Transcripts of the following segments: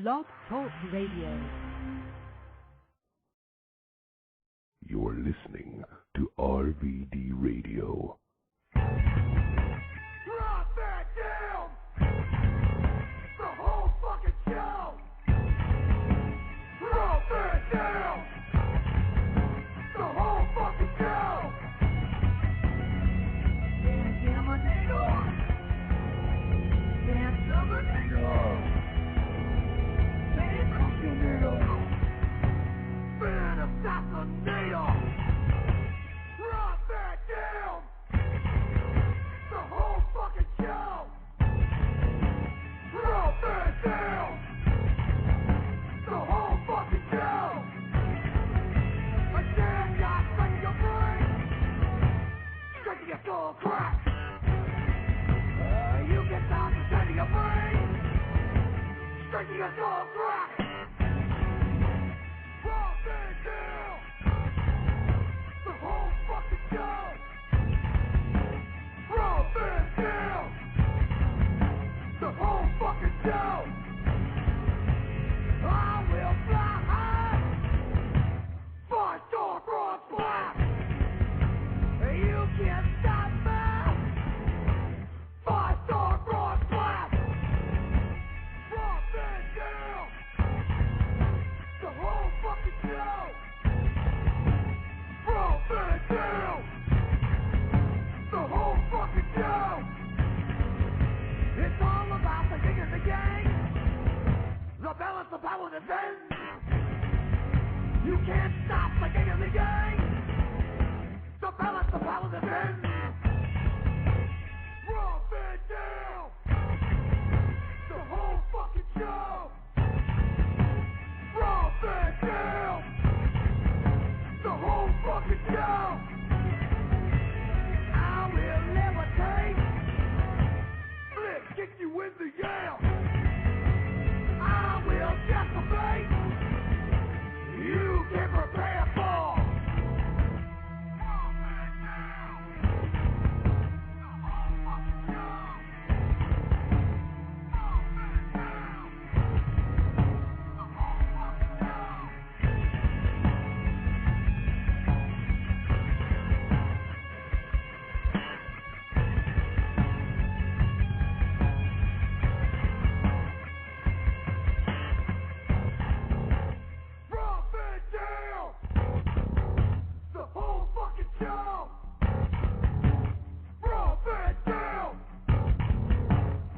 Blog Talk Radio. You're listening to RVD Radio. Drop that down! The whole fucking show! Drop that down! The whole fucking show! Can't get my needle! Can't sell the needle! Can't cook your needle! Been assassinator! Drop that down! The whole fucking show! Drop that down! The whole fucking show! A damn got stuck in your brain! Straight to your skull crack! You get down to straight to your brain! Straight to your skull crack! Drop that down! The whole fucking show! Drop that down! The whole fucking show! I will fly high! 5-star cross black! You can't stop me! 5-star cross black! Drop that down! The whole fucking show! Drop that down! The whole fucking show! It's all about the king of the game. The balance of power defends. You can't stop the king of the game. The balance of power defends. Drop it down. The whole fucking show. Drop it down. The whole fucking show. I will levitate. Flip, kick you in the yell. I will decimate. You can prepare for. Drop it down. The whole fucking show. Drop it down.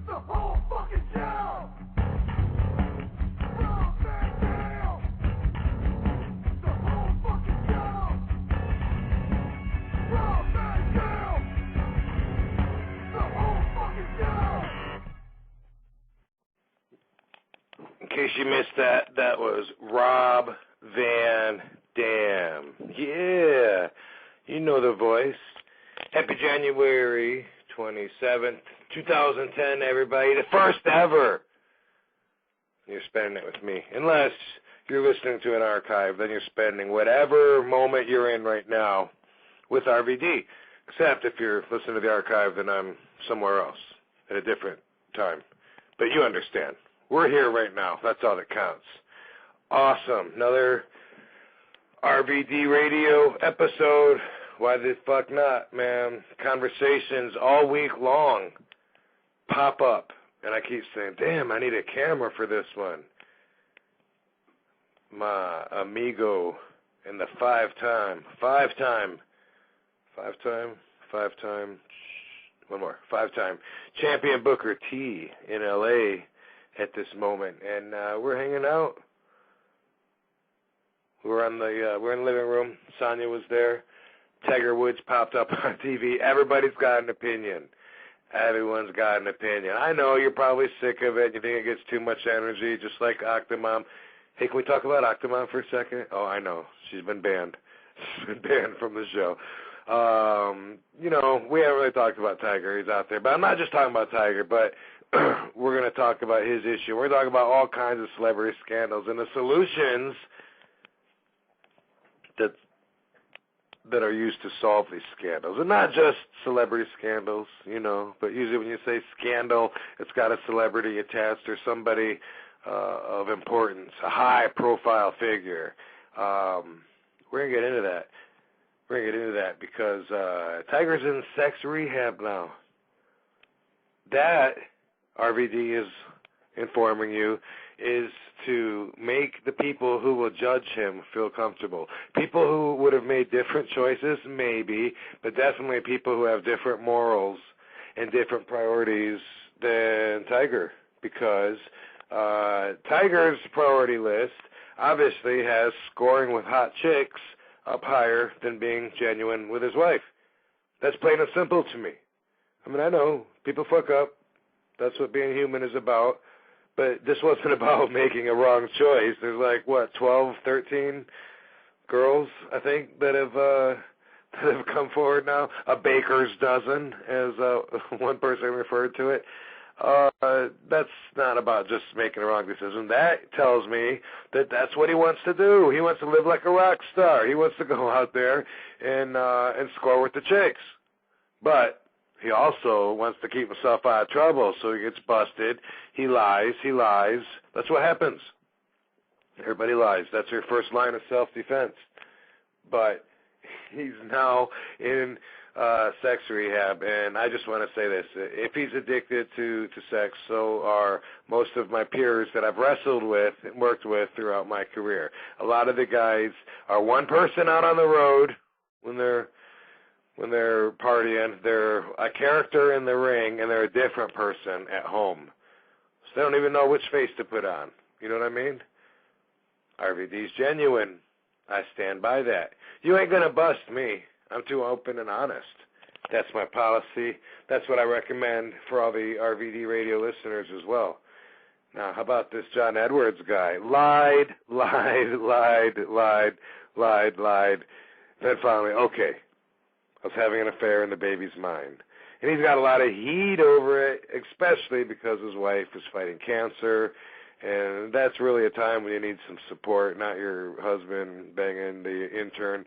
The whole fucking show. Drop it down! The whole fucking show! Drop it down! The whole fucking show! Drop it down! The whole fucking show! Drop it down! The whole fucking show! In case you missed that, that was Rob Van Dam. Yeah, you know the voice. Happy January 27th, 2010, everybody. The first ever. You're spending it with me. Unless you're listening to an archive, then you're spending whatever moment you're in right now with RVD. Except if you're listening to the archive, then I'm somewhere else at a different time. But you understand. We're here right now. That's all that counts. Awesome. Another RVD radio episode. Why the fuck not, man? Conversations all week long pop up. And I keep saying, damn, I need a camera for this one. My amigo and the five-time champion Booker T in L.A. at this moment. And we're hanging out. We're in the living room. Sonia was there. Tiger Woods popped up on TV. Everybody's got an opinion. Everyone's got an opinion. I know you're probably sick of it. You think it gets too much energy, just like Octomom. Hey, can we talk about Octomom for a second? Oh, I know. She's been banned. She's been banned from the show. We haven't really talked about Tiger. He's out there. But I'm not just talking about Tiger, but we're going to talk about his issue. We're going to talk about all kinds of celebrity scandals and the solutions that are used to solve these scandals. And not just celebrity scandals, but usually when you say scandal, it's got a celebrity attached or somebody of importance, a high-profile figure. We're going to get into that. We're going to get into that because Tiger's in sex rehab now. That, RVD is informing you, is to make the people who will judge him feel comfortable. People who would have made different choices, maybe, but definitely people who have different morals and different priorities than Tiger, because Tiger's priority list obviously has scoring with hot chicks up higher than being genuine with his wife. That's plain and simple to me. I mean, I know people fuck up. That's what being human is about. But this wasn't about making a wrong choice. There's like, 12, 13 girls, I think, that have come forward now. A baker's dozen, as one person referred to it. That's not about just making a wrong decision. That tells me that that's what he wants to do. He wants to live like a rock star. He wants to go out there and score with the chicks. But he also wants to keep himself out of trouble, so he gets busted. He lies. That's what happens. Everybody lies. That's your first line of self-defense. But he's now in sex rehab, and I just want to say this. If he's addicted to sex, so are most of my peers that I've wrestled with and worked with throughout my career. A lot of the guys are one person out on the road when they're partying. They're a character in the ring, and they're a different person at home. So they don't even know which face to put on. You know what I mean? RVD's genuine. I stand by that. You ain't going to bust me. I'm too open and honest. That's my policy. That's what I recommend for all the RVD radio listeners as well. Now, how about this John Edwards guy? Lied. Then finally, okay, I was having an affair in the baby's mind. And he's got a lot of heat over it, especially because his wife is fighting cancer. And that's really a time when you need some support, not your husband banging the intern.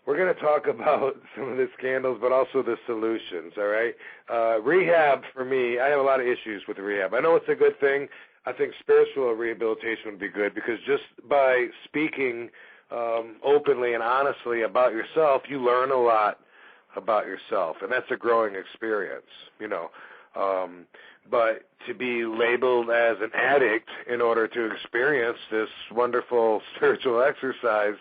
We're going to talk about some of the scandals, but also the solutions, all right? Rehab, for me, I have a lot of issues with rehab. I know it's a good thing. I think spiritual rehabilitation would be good because just by speaking openly and honestly about yourself, you learn a lot about yourself, and that's a growing experience, you know. But to be labeled as an addict in order to experience this wonderful spiritual exercise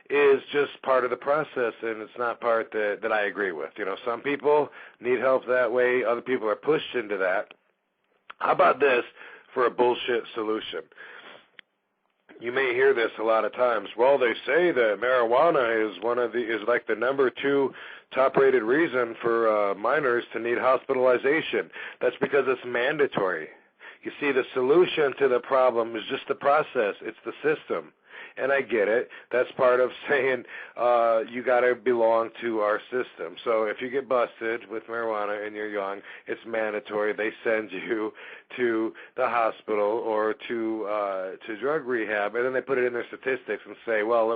is just part of the process, and it's not part that I agree with. You know, some people need help that way. Other people are pushed into that. How about this for a bullshit solution? You may hear this a lot of times. Well, they say that marijuana is like the number 2 top-rated reason for minors to need hospitalization. That's because it's mandatory. You see, the solution to the problem is just the process. It's the system. And I get it. That's part of saying you got to belong to our system. So if you get busted with marijuana and you're young, it's mandatory. They send you to the hospital or to drug rehab, and then they put it in their statistics and say, well,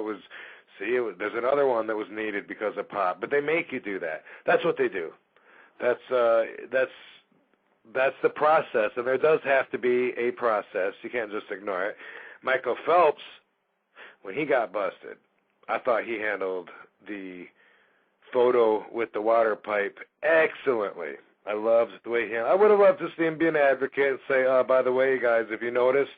there's another one that was needed because of pot. But they make you do that. That's what they do. That's the process, and there does have to be a process. You can't just ignore it. Michael Phelps, when he got busted, I thought he handled the photo with the water pipe excellently. I loved the way he handled it. I would have loved to see him be an advocate and say, by the way, guys, if you noticed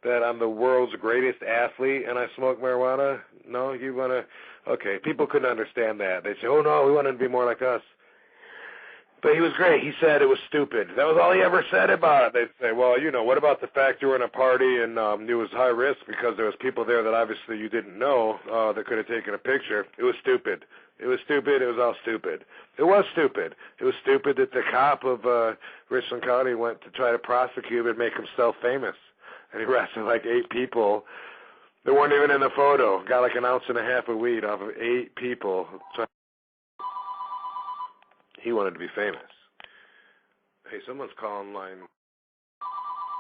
that I'm the world's greatest athlete and I smoke marijuana, no, you want to, okay, people couldn't understand that. They'd say, oh, no, we want him to be more like us. But he was great. He said it was stupid. That was all he ever said about it. They'd say, well, you know, what about the fact you were in a party and it was high risk because there was people there that obviously you didn't know that could have taken a picture. It was stupid. It was stupid. It was all stupid. It was stupid. It was stupid that the cop of Richland County went to try to prosecute and make himself famous. And he arrested like 8 people that weren't even in the photo. Got like 1.5 ounces of weed off of 8 people. He wanted to be famous. Hey, someone's calling line,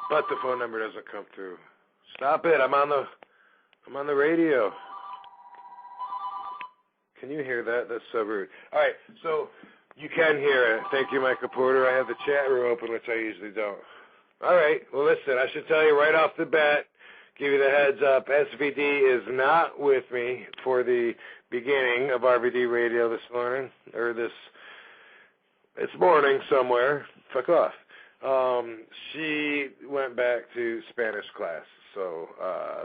but the phone number doesn't come through. Stop it! I'm on the radio. Can you hear that? That's so rude. All right, so you can hear it. Thank you, Michael Porter. I have the chat room open, which I usually don't. All right. Well, listen, I should tell you right off the bat, give you the heads up, SVD is not with me for the beginning of RVD Radio this morning, or it's morning somewhere. Fuck off. She went back to Spanish class, so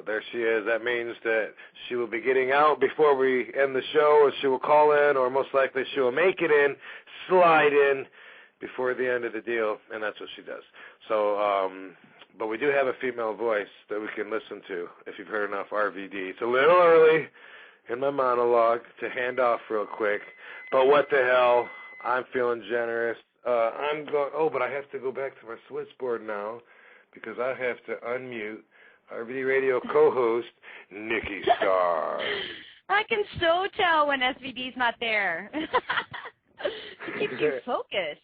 there she is. That means that she will be getting out before we end the show, or she will call in, or most likely she will make it in, slide in before the end of the deal, and that's what she does. So, but we do have a female voice that we can listen to if you've heard enough RVD. It's a little early in my monologue to hand off real quick, but what the hell, I'm feeling generous. But I have to go back to my switchboard now because I have to unmute RVD Radio co-host Nikki Starr. I can so tell when SVD's not there. She keeps you focused.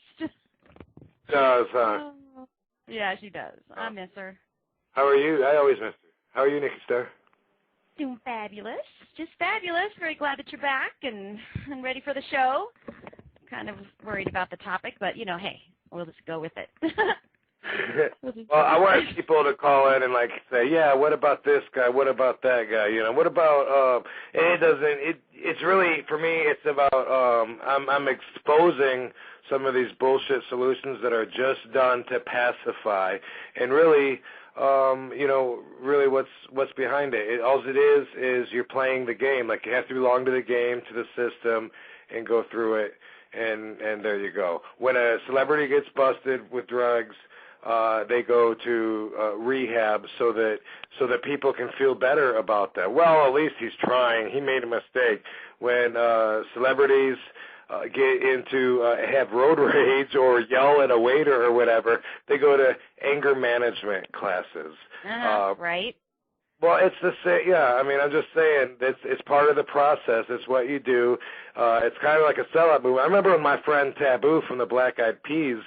Does, huh? Yeah, she does. I miss her. How are you? I always miss her. How are you, Nikki Starr? Doing fabulous. Just fabulous. Very glad that you're back and ready for the show. Kind of worried about the topic, but, hey, we'll just go with it. Well, I want people to call in and, say, yeah, what about this guy? What about that guy? What about, it's really, for me, it's about, I'm exposing some of these bullshit solutions that are just done to pacify, and really, really what's behind it. All it is you're playing the game. Like, you have to belong to the game, to the system, and go through it. And there you go. When a celebrity gets busted with drugs, they go to rehab so that people can feel better about that. Well, at least he's trying. He made a mistake. When celebrities get into have road rage or yell at a waiter or whatever, they go to anger management classes. Right. Well, it's the same. Yeah, I mean, I'm just saying it's part of the process. It's what you do. It's kind of like a sellout move. I remember when my friend Sabu from the Black Eyed Peas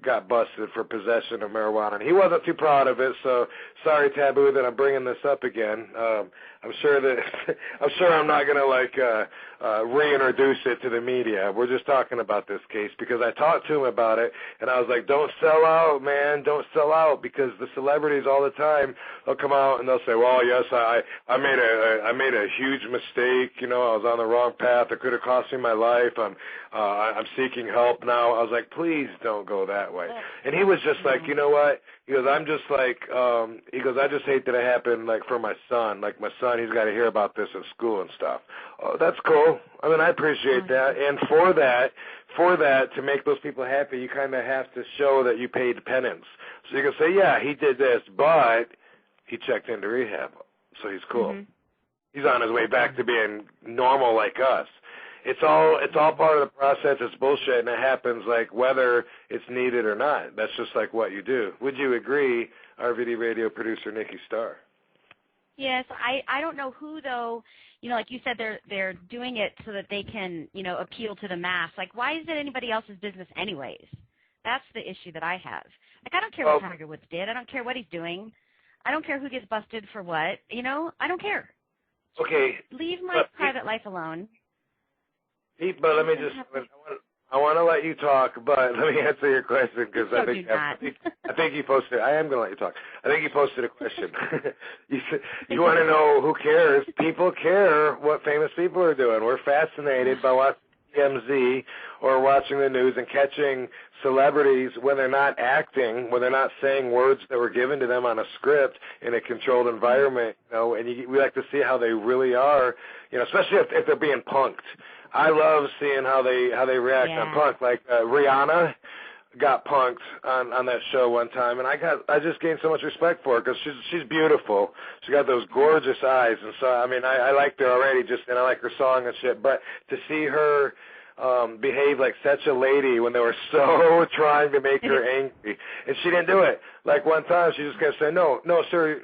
got busted for possession of marijuana, and he wasn't too proud of it. So sorry, Taboo, that I'm bringing this up again. I'm sure I'm not gonna reintroduce it to the media. We're just talking about this case because I talked to him about it, and I was like, don't sell out, man, don't sell out, because the celebrities all the time they'll come out and they'll say, well, yes, I made a huge mistake. I was on the wrong path. It could have cost me my life. I'm seeking help now. I was like, please don't go that way. And he was just like, you know what? He goes, I'm just like, I just hate that it happened, for my son. Like, my son, he's got to hear about this at school and stuff. Oh, that's cool. I mean, I appreciate that. And for that, to make those people happy, you kind of have to show that you paid penance. So you can say, yeah, he did this, but he checked into rehab, so he's cool. Mm-hmm. He's on his way back to being normal like us. It's all part of the process. It's bullshit, and it happens whether it's needed or not. That's just what you do. Would you agree, RVD Radio producer Nikki Starr? Yes, I don't know who, though. Like you said, they're doing it so that they can, appeal to the mass. Why is it anybody else's business anyways? That's the issue that I have. I don't care what Tiger Woods did. I don't care what he's doing. I don't care who gets busted for what. I don't care. Okay. Leave my private life alone. But let me just, I want to let you talk, but let me answer your question because I think you posted, I am going to let you talk. I think you posted a question. you want to know who cares? People care what famous people are doing. We're fascinated by watching TMZ or watching the news and catching celebrities when they're not acting, when they're not saying words that were given to them on a script in a controlled environment, and we like to see how they really are, especially if they're being punked. I love seeing how they react on punk. Rihanna got punked on that show one time, and I just gained so much respect for her because she's beautiful. She got those gorgeous eyes, and so I liked her already, and I like her song and shit. But to see her behave like such a lady when they were so trying to make her angry, and she didn't do it. One time, she just kept saying, "No, sir,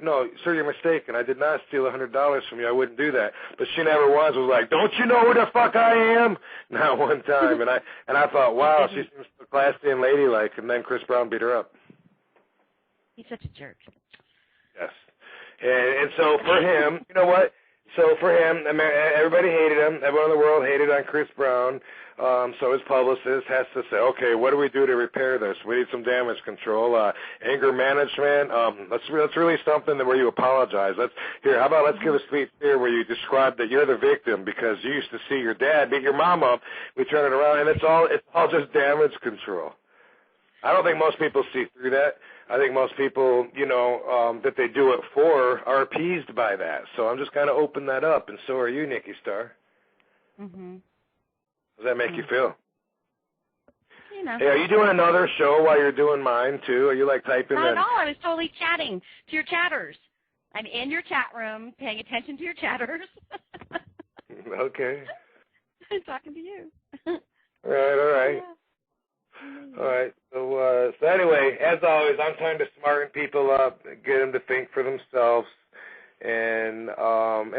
you're mistaken. I did not steal $100 from you. I wouldn't do that." But she never once was like, "Don't you know who the fuck I am?" Not one time. And I thought, wow, she seems so classy and ladylike. And then Chris Brown beat her up. He's such a jerk. Yes. And so for him, you know what? So for him, I mean, everybody hated him. Everyone in the world hated on Chris Brown. So his publicist has to say, okay, what do we do to repair this? We need some damage control, anger management. Let's release something where you apologize. How about let's give a speech here where you describe that you're the victim because you used to see your dad beat your mom up. We turn it around, and it's all just damage control. I don't think most people see through that. I think most people, that they do it for are appeased by that. So I'm just kind of open that up, and so are you, Nikki Starr. Mm-hmm. Does that make you feel? You know. Hey, are you doing another show while you're doing mine, too? Are you, typing Not in? at all. I was totally chatting to your chatters. I'm in your chat room, paying attention to your chatters. Okay. I'm talking to you. All right. Yeah. All right. So anyway, as always, I'm trying to smarten people up, get them to think for themselves, and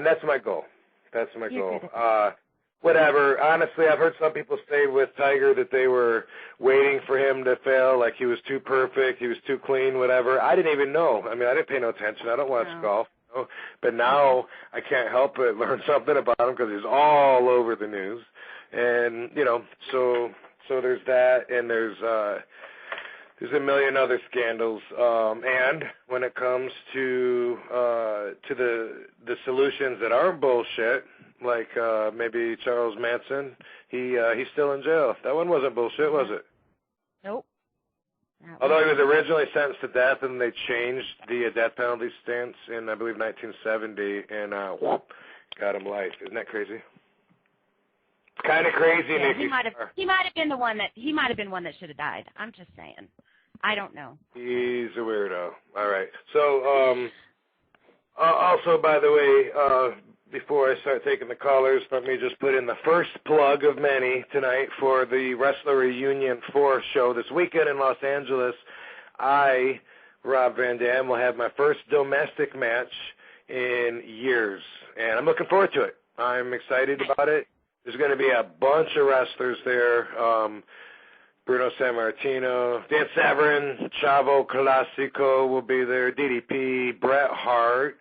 that's my goal. That's my goal. Whatever. Honestly, I've heard some people say with Tiger that they were waiting for him to fail, like he was too perfect, he was too clean, whatever. I didn't even know. I mean, I didn't pay no attention. I don't watch golf. But now I can't help but learn something about him because he's all over the news. And, so there's that, and there's a million other scandals. And when it comes to the solutions that aren't bullshit, like maybe Charles Manson, he's still in jail. That one wasn't bullshit, was it? Nope. Although he was originally sentenced to death, and they changed the death penalty stance in, I believe, 1970, and got him life. Isn't that crazy? Kind of crazy, yeah, Nikki. He might have been one that should have died. I'm just saying. I don't know. He's a weirdo. All right. So, also, by the way, before I start taking the callers, let me just put in the first plug of many tonight for the Wrestler Reunion 4 show this weekend in Los Angeles. I, Rob Van Dam, will have my first domestic match in years, and I'm looking forward to it. I'm excited about it. There's going to be a bunch of wrestlers there. Bruno Sammartino, Dan Severn, Chavo Classico will be there, DDP, Bret Hart,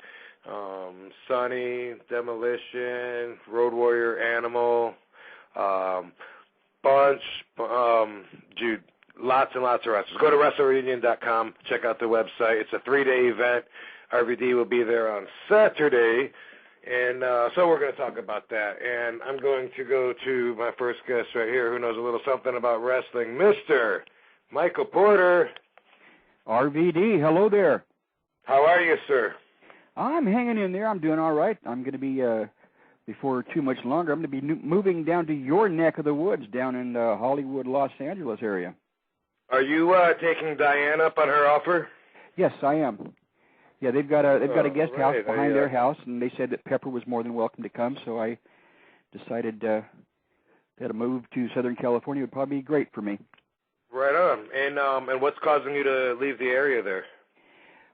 Sonny, Demolition, Road Warrior Animal, Jude, lots and lots of wrestlers. Go to WrestleReunion.com, check out the website. It's a 3-day event. RVD will be there on Saturday. And so we're going to talk about that. And I'm going to go to my first guest right here who knows a little something about wrestling, Mr. Michael Porter. RVD, hello there. How are you, sir? I'm hanging in there. I'm doing all right. I'm going to be, before too much longer, I'm going to be moving down to your neck of the woods down in the Hollywood, Los Angeles area. Are you taking Diane up on her offer? Yes, I am. Yeah, they've got a guest house behind their house, and they said that Pepper was more than welcome to come, so I decided that a move to Southern California would probably be great for me. Right on. And what's causing you to leave the area there?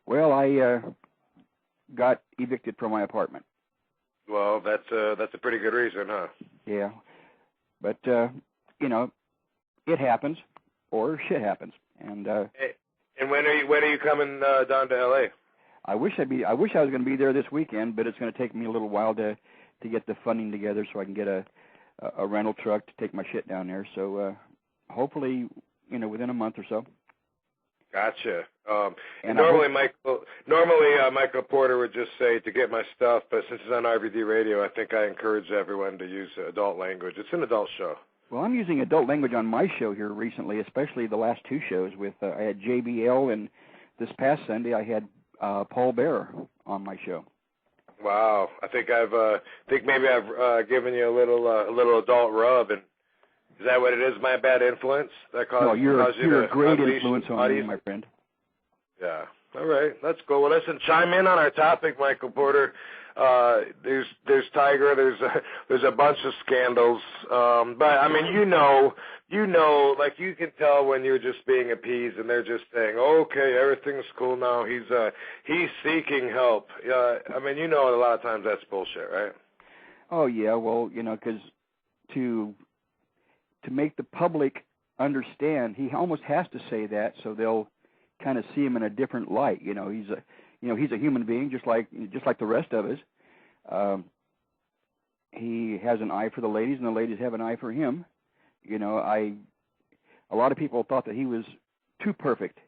Well, I got evicted from my apartment. Well, that's a pretty good reason, huh? Yeah, but it happens, or shit happens, and. And when are you coming down to L.A.? I wish I was going to be there this weekend, but it's going to take me a little while to get the funding together so I can get a rental truck to take my shit down there. So hopefully, within a month or so. Gotcha. And normally Michael Porter would just say to get my stuff, but since it's on RVD Radio, I think I encourage everyone to use adult language. It's an adult show. Well, I'm using adult language on my show here recently, especially the last two shows. With I had JBL, and this past Sunday I had Paul Bearer on my show. Wow, I think maybe I've given you a little adult rub, and is that what it is? My bad influence that caused No, you're a great influence on me, audience? my friend. Yeah. All right, that's cool. Well, listen, chime in on our topic, Michael Porter. There's Tiger. There's a bunch of scandals. But I mean, like you can tell when you're just being appeased and they're just saying, okay, everything's cool now. He's seeking help. I mean, a lot of times that's bullshit, right? Oh yeah, well, because to make the public understand, he almost has to say that so they'll kind of see him in a different light. He's a human being just like the rest of us. he has an eye for the ladies, and the ladies have an eye for him. You know, a lot of people thought that he was too perfect,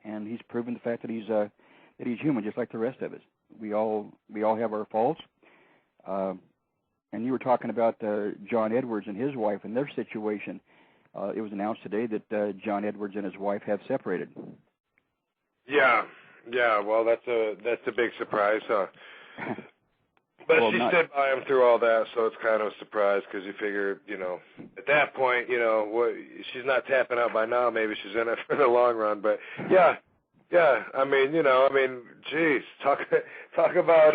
and he's proven the fact that he's human, just like the rest of us. We all have our faults. And you were talking about John Edwards and his wife and their situation. It was announced today that John Edwards and his wife have separated. Yeah. Well, that's a big surprise, huh? But well, she stood by him through all that, so it's kind of a surprise because you figure, you know, at that point, you know, she's not tapping out by now. Maybe she's in it for the long run. But yeah. I mean, you know, geez, talk about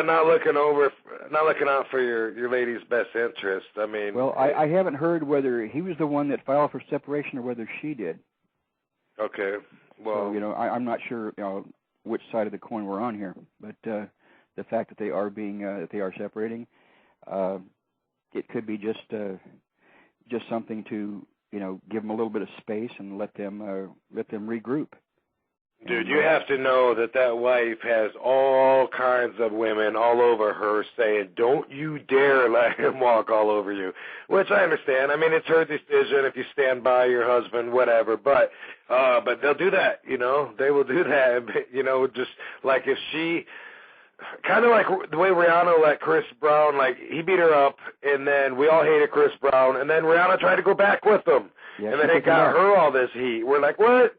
not looking out for your lady's best interest. I mean, well, I haven't heard whether he was the one that filed for separation or whether she did. Okay. Well, so, you know, I'm not sure, you know, which side of the coin we're on here, but the fact that they are separating, it could be just something to, you know, give them a little bit of space and let them regroup. Dude, you have to know that wife has all kinds of women all over her saying, don't you dare let him walk all over you, which I understand. I mean, it's her decision if you stand by your husband, whatever, but they'll do that, you know. They will do that, you know, just like if she, kind of like the way Rihanna let Chris Brown, like he beat her up, and then we all hated Chris Brown, and then Rihanna tried to go back with him, and then it got her all this heat. We're like, what?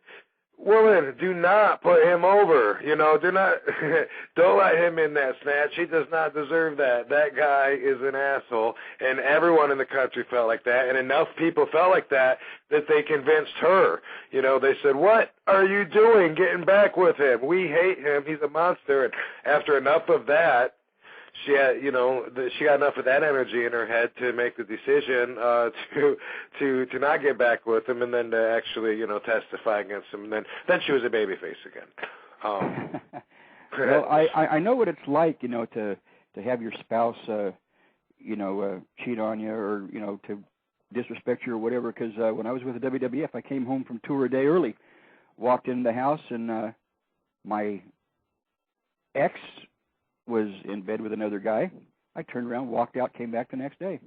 Woman, do not put him over. You know, don't let him in that snatch. He does not deserve that. That guy is an asshole, and everyone in the country felt like that, and enough people felt like that they convinced her. You know, they said, what are you doing getting back with him? We hate him. He's a monster. And after enough of that, she had, you know, she got enough of that energy in her head to make the decision to not get back with him, and then to actually, you know, testify against him. And then she was a babyface again. Well, I know what it's like, you know, to have your spouse, you know, cheat on you or, you know, to disrespect you or whatever. Because when I was with the WWF, I came home from tour a day early, walked into the house, and my ex was in bed with another guy. I turned around, walked out, came back the next day.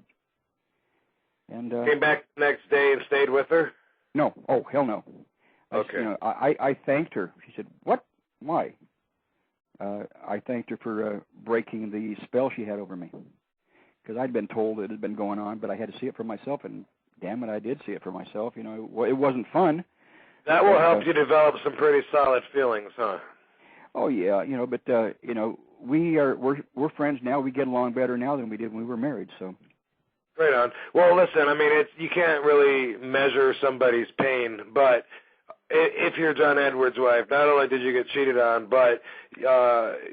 And came back the next day and stayed with her? No. Oh, hell no. Okay. You know, I thanked her. She said, what? Why? I thanked her for breaking the spell she had over me. Because I'd been told it had been going on, but I had to see it for myself, and damn it, I did see it for myself. You know, it wasn't fun. That will help you develop some pretty solid feelings, huh? Oh, yeah, you know, but, you know, we're friends now. We get along better now than we did when we were married. So, right on. Well, listen, I mean, you can't really measure somebody's pain, but if you're John Edwards' wife, not only did you get cheated on, but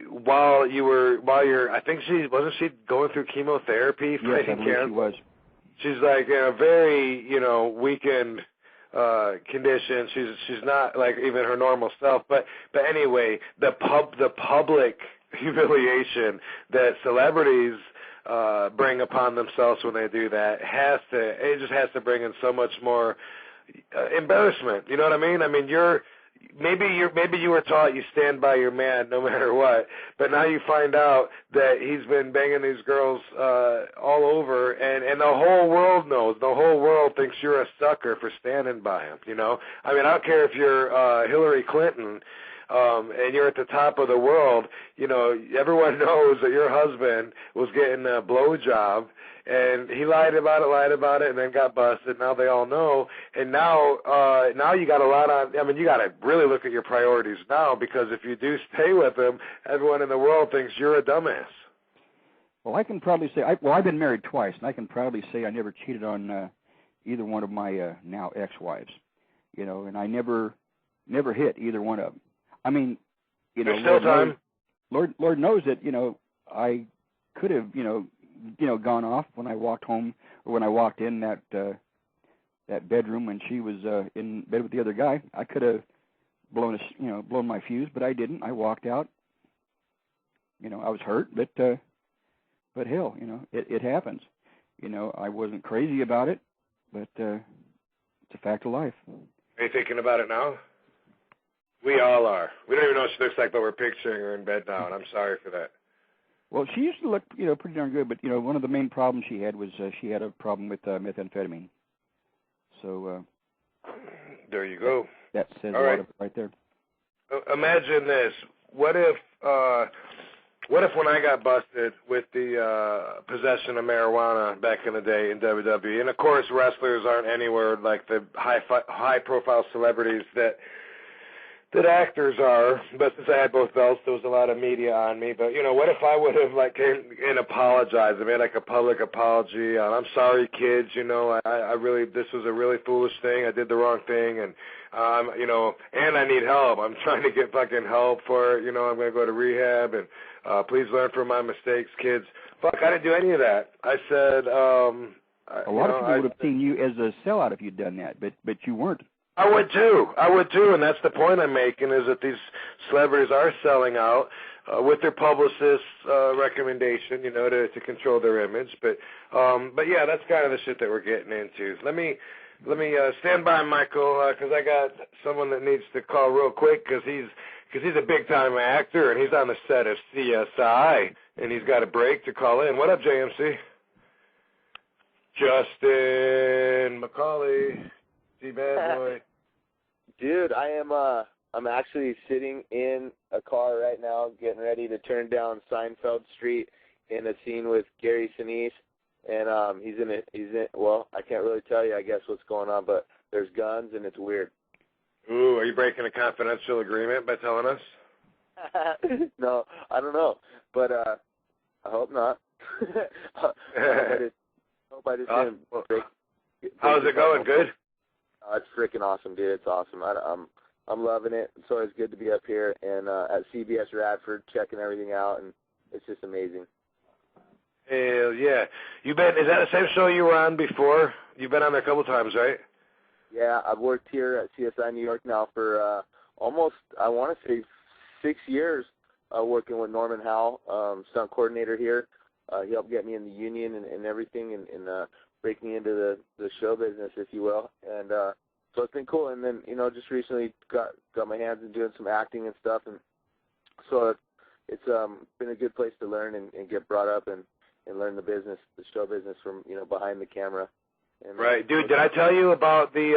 while you're, I think wasn't she going through chemotherapy fighting cancer? Yes, I believe she was. She's like in a very, you know, weakened condition. She's not like even her normal self. But anyway, the public humiliation that celebrities bring upon themselves when they do that just has to bring in so much more embarrassment. You know what I mean? I mean, maybe you were taught you stand by your man no matter what, but now you find out that he's been banging these girls all over, and the whole world knows. The whole world thinks you're a sucker for standing by him. You know? I mean, I don't care if you're Hillary Clinton. And you're at the top of the world, you know, everyone knows that your husband was getting a blowjob, and he lied about it, and then got busted. Now they all know, and now you got a lot on. I mean, you got to really look at your priorities now, because if you do stay with him, everyone in the world thinks you're a dumbass. Well, I can probably say, I've been married twice, and I can proudly say I never cheated on either one of my now ex-wives, you know, and I never hit either one of them. I mean, you know, there's still time. Lord knows that, you know, I could have, you know, gone off when I walked home or when I walked in that bedroom when she was in bed with the other guy. I could have blown my fuse, but I didn't. I walked out. You know, I was hurt, but hell, you know, it happens. You know, I wasn't crazy about it, but it's a fact of life. Are you thinking about it now? We all are. We don't even know what she looks like, but we're picturing her in bed now, and I'm sorry for that. Well, she used to look, pretty darn good, but, one of the main problems she had was she had a problem with methamphetamine. So there you go. That says All a lot right. of it right there. Imagine this. What if when I got busted with the possession of marijuana back in the day in WWE, and of course wrestlers aren't anywhere like the high-profile celebrities that actors are, but since I had both belts, there was a lot of media on me. But, what if I would have, came and apologized? I made, a public apology. I'm sorry, kids, I really, this was a really foolish thing. I did the wrong thing, and, and I need help. I'm trying to get fucking help for it. I'm going to go to rehab, and please learn from my mistakes, kids. Fuck, I didn't do any of that. I said, a lot of people would have seen you as a sellout if you'd done that, but you weren't. I would too, and that's the point I'm making, is that these celebrities are selling out with their publicist's recommendation, to control their image. But yeah, that's kind of the shit that we're getting into. Let me stand by, Michael, because I got someone that needs to call real quick, because he's a big time actor and he's on the set of CSI, and he's got a break to call in. What up, JMC? Justin McCully, bad boy. Dude, I'm actually sitting in a car right now getting ready to turn down Seinfeld Street in a scene with Gary Sinise, and he's in well, I can't really tell you, I guess, what's going on, but there's guns and it's weird. Ooh, are you breaking a confidential agreement by telling us? No, I don't know, but I hope not. I hope I just didn't break. How's it going? Good? It's freaking awesome, dude. It's awesome. I'm loving it. It's always good to be up here and at CBS Radford checking everything out, and it's just amazing. Hell yeah! Is that the same show you were on before? You've been on there a couple times, right? Yeah, I've worked here at CSI New York now for almost, I want to say, 6 years, working with Norman Howell, stunt coordinator here. He helped get me in the union and everything, and break me into the show business, if you will. And so it's been cool. And then, just recently got my hands in doing some acting and stuff. And so it's been a good place to learn and get brought up and learn the business, the show business from, behind the camera. And, right. Dude, did I tell you about the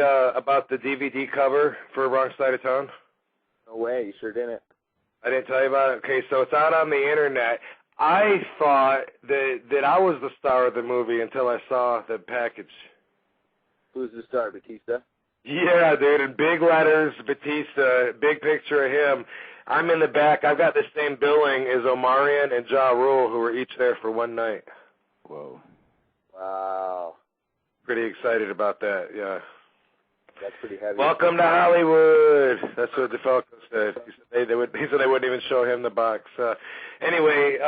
DVD cover for Wrong Side of Town? No way. You sure didn't. I didn't tell you about it? Okay, so it's out on the internet. I thought that I was the star of the movie until I saw the package. Who's the star, Batista? Yeah, dude, in big letters, Batista, big picture of him. I'm in the back. I've got the same billing as Omarion and Ja Rule, who were each there for one night. Whoa. Wow. Pretty excited about that, yeah. That's pretty heavy. Welcome to Hollywood. That's what DeFalco said. He said they wouldn't even show him the box. Anyway,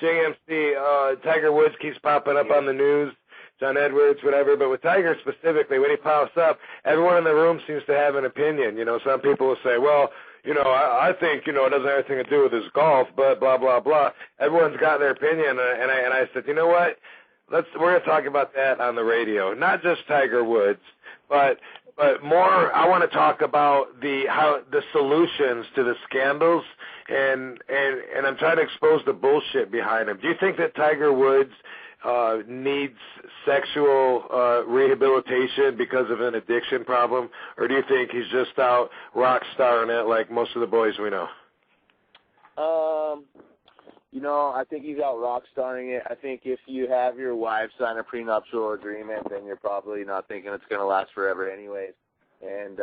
JMC, Tiger Woods keeps popping up on the news. John Edwards, whatever. But with Tiger specifically, when he pops up, everyone in the room seems to have an opinion. Some people will say, well, I think, it doesn't have anything to do with his golf, but blah, blah, blah. Everyone's got their opinion. And I said, you know what? We're going to talk about that on the radio. Not just Tiger Woods, but more, I want to talk about the solutions to the scandals, and I'm trying to expose the bullshit behind them. Do you think that Tiger Woods needs sexual rehabilitation because of an addiction problem, or do you think he's just out rock starring it like most of the boys we know? I think he's out rock starring it. I think if you have your wife sign a prenuptial agreement, then you're probably not thinking it's going to last forever anyways. And,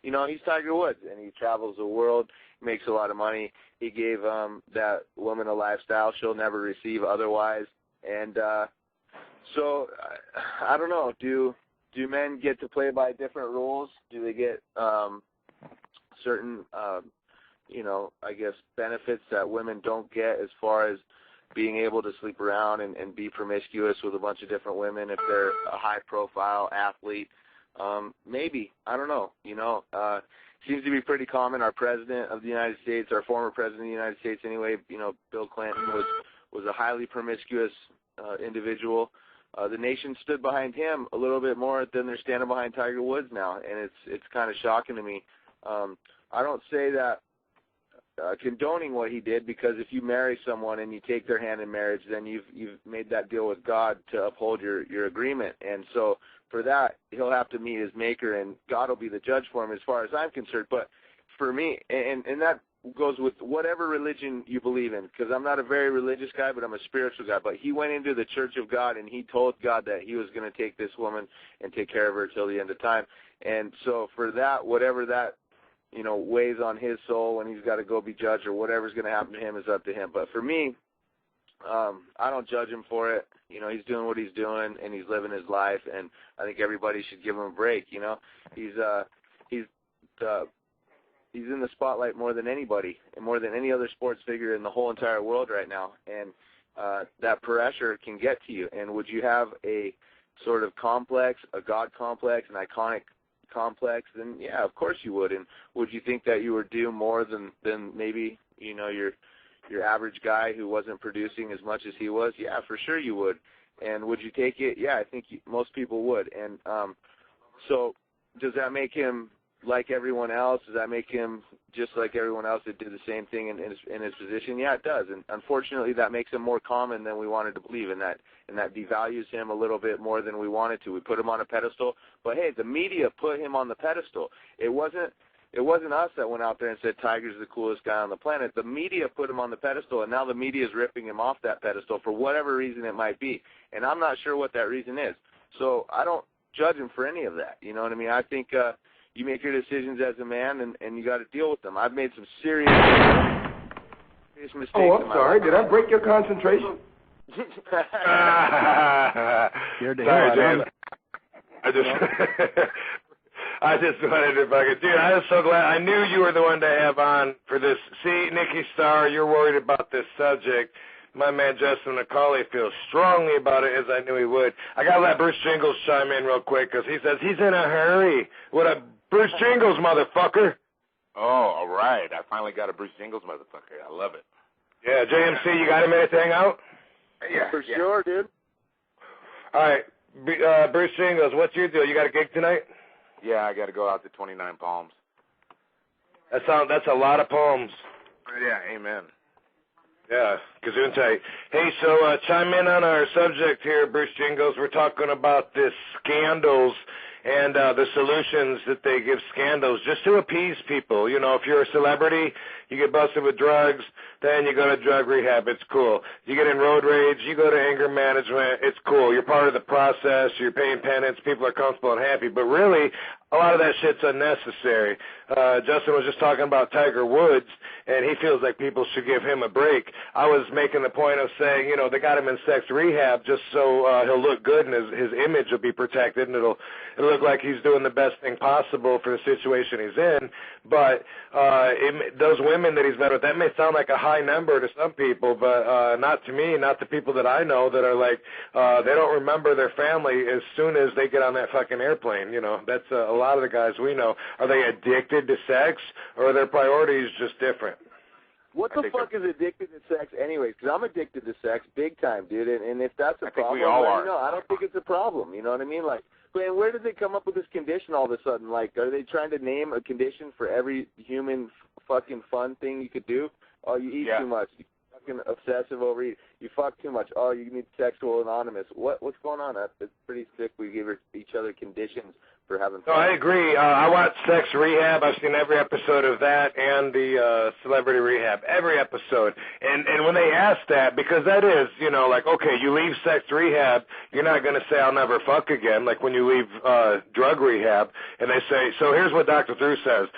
he's Tiger Woods, and he travels the world, makes a lot of money. He gave that woman a lifestyle she'll never receive otherwise. And so, I don't know, do men get to play by different rules? Do they get certain I guess benefits that women don't get as far as being able to sleep around and be promiscuous with a bunch of different women if they're a high-profile athlete? Maybe. I don't know. Seems to be pretty common. Our president of the United States, our former president of the United States anyway, Bill Clinton was a highly promiscuous individual. The nation stood behind him a little bit more than they're standing behind Tiger Woods now, and it's kind of shocking to me. I don't say that condoning what he did, because if you marry someone and you take their hand in marriage, then you've made that deal with God to uphold your agreement. And so for that, he'll have to meet his maker, and God will be the judge for him as far as I'm concerned. But for me, and that goes with whatever religion you believe in, because I'm not a very religious guy, but I'm a spiritual guy. But he went into the church of God, and he told God that he was going to take this woman and take care of her till the end of time. And so for that, whatever that, weighs on his soul when he's got to go be judged, or whatever's going to happen to him is up to him. But for me, I don't judge him for it. He's doing what he's doing, and he's living his life, and I think everybody should give him a break. He's in the spotlight more than anybody, and more than any other sports figure in the whole entire world right now. And that pressure can get to you. And would you have a sort of complex, a God complex, an iconic complex? Then yeah, of course you would. And would you think that you were due more than maybe your average guy who wasn't producing as much as he was? Yeah, for sure you would. And would you take it? Yeah, I think most people would. And so does that make him like everyone else? Does that make him just like everyone else that did the same thing in his position? Yeah, it does. And unfortunately, that makes him more common than we wanted to believe, and that devalues him a little bit more than we wanted to. We put him on a pedestal, but hey, the media put him on the pedestal. It wasn't us that went out there and said Tiger's the coolest guy on the planet. The media put him on the pedestal, and now the media is ripping him off that pedestal for whatever reason it might be. And I'm not sure what that reason is. So I don't judge him for any of that. You know what I mean? I think you make your decisions as a man, and you got to deal with them. I've made some serious mistakes. Oh, I'm sorry. Did I break your concentration? Sorry, James. I just wanted to fucking, dude, I was so glad. I knew you were the one to have on for this. See, Nikki Starr, you're worried about this subject. My man Justin McCully feels strongly about it, as I knew he would. I got to let Bruce Jingles chime in real quick, because he says he's in a hurry. What a Bruce Jingles, motherfucker. Oh, all right. I finally got a Bruce Jingles, motherfucker. I love it. Yeah, JMC, you got a minute to hang out? Yeah. For sure, dude. All right. Bruce Jingles, what's your deal? You got a gig tonight? Yeah, I got to go out to 29 Palms. That's a lot of poems. Yeah, amen. Yeah, gesundheit. Hey, so chime in on our subject here, Bruce Jingles. We're talking about this scandals and the solutions that they give scandals just to appease people. If you're a celebrity, you get busted with drugs, then you go to drug rehab. It's cool. You get in road rage, you go to anger management. It's cool. You're part of the process. You're paying penance. People are comfortable and happy. But really, a lot of that shit's unnecessary. Justin was just talking about Tiger Woods, and he feels like people should give him a break. I was making the point of saying, they got him in sex rehab just so he'll look good and his image will be protected, and it'll look like he's doing the best thing possible for the situation he's in. But those women that he's met with, that may sound like a high number to some people, but not to me, not the people that I know that are like, they don't remember their family as soon as they get on that fucking airplane. That's a lot of the guys we know. Are they addicted to sex, or are their priorities just different? What the fuck is addicted to sex anyways? Because I'm addicted to sex big time, dude. And if that's a problem, we all are. I don't think it's a problem. You know what I mean? Like, man, where did they come up with this condition all of a sudden? Like, are they trying to name a condition for every human fucking fun thing you could do? Oh, you eat too much. You fucking obsessive overeat. You fuck too much. Oh, you need sexual anonymous. What's going on? It's pretty sick. We give each other conditions for having fun. No, I agree. I watch Sex Rehab. I've seen every episode of that and the Celebrity Rehab, every episode. And when they ask that, because that is, like, okay, you leave Sex Rehab, you're not going to say I'll never fuck again, like when you leave drug rehab, and they say, so here's what Dr. Drew says.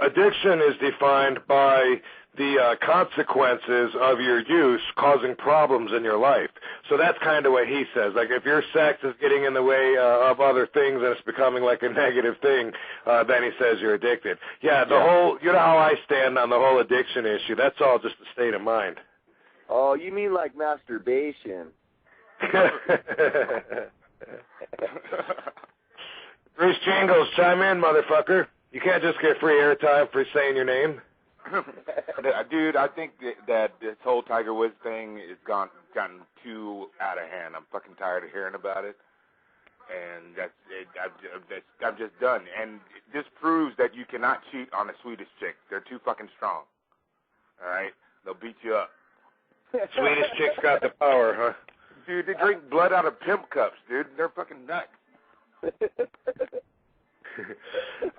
Addiction is defined by the consequences of your use causing problems in your life. So that's kind of what he says. Like, if your sex is getting in the way of other things and it's becoming like a negative thing, then he says you're addicted. Yeah, whole, how I stand on the whole addiction issue, that's all just a state of mind. Oh, you mean like masturbation. Bruce Jingles, chime in, motherfucker. You can't just get free airtime for saying your name. Dude, I think that this whole Tiger Woods thing has gotten too out of hand. I'm fucking tired of hearing about it, and that's it. I'm just done. And this proves that you cannot cheat on the Swedish chick. They're too fucking strong. all right? They'll beat you up. Swedish chicks got the power, huh? Dude, they drink blood out of pimp cups, dude. They're fucking nuts. All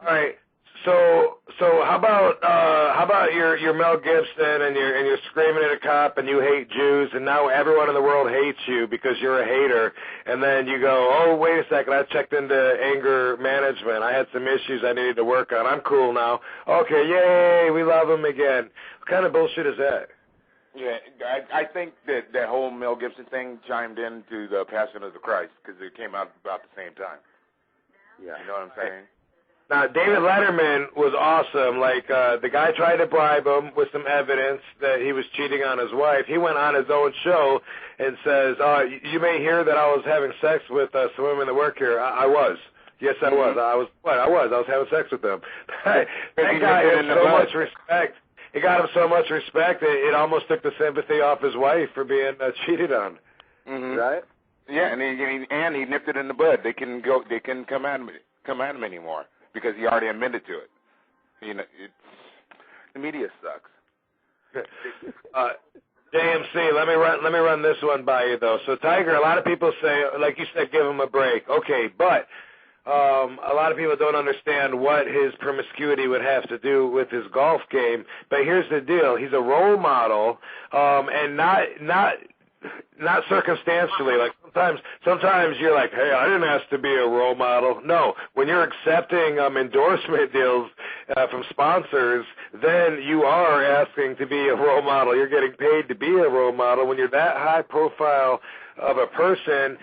right. So how about your Mel Gibson and you're screaming at a cop and you hate Jews and now everyone in the world hates you because you're a hater, and then you go, oh wait a second, I checked into anger management, I had some issues I needed to work on, I'm cool now. Okay, yay, we love him again. What kind of bullshit is that? Yeah, I think that whole Mel Gibson thing chimed into the Passion of the Christ because it came out about the same time. Yeah, you know what I'm saying? Now, David Letterman was awesome. Like, the guy tried to bribe him with some evidence that he was cheating on his wife. He went on his own show and says, you may hear that I was having sex with some women that work here. I was. Yes, I was. I was having sex with them. That guy had so much respect. He got him so much respect that it almost took the sympathy off his wife for being cheated on. Mm-hmm. Right? Yeah, and he nipped it in the bud. They couldn't come at him anymore because he already admitted to it. You know, the media sucks. JMC, let me run this one by you though. So Tiger, a lot of people say, like you said, give him a break. Okay, but a lot of people don't understand what his promiscuity would have to do with his golf game. But here's the deal: he's a role model, and not circumstantially. Like sometimes you're like, hey, I didn't ask to be a role model. No, when you're accepting endorsement deals from sponsors, then you are asking to be a role model. You're getting paid to be a role model. When you're that high profile of a person,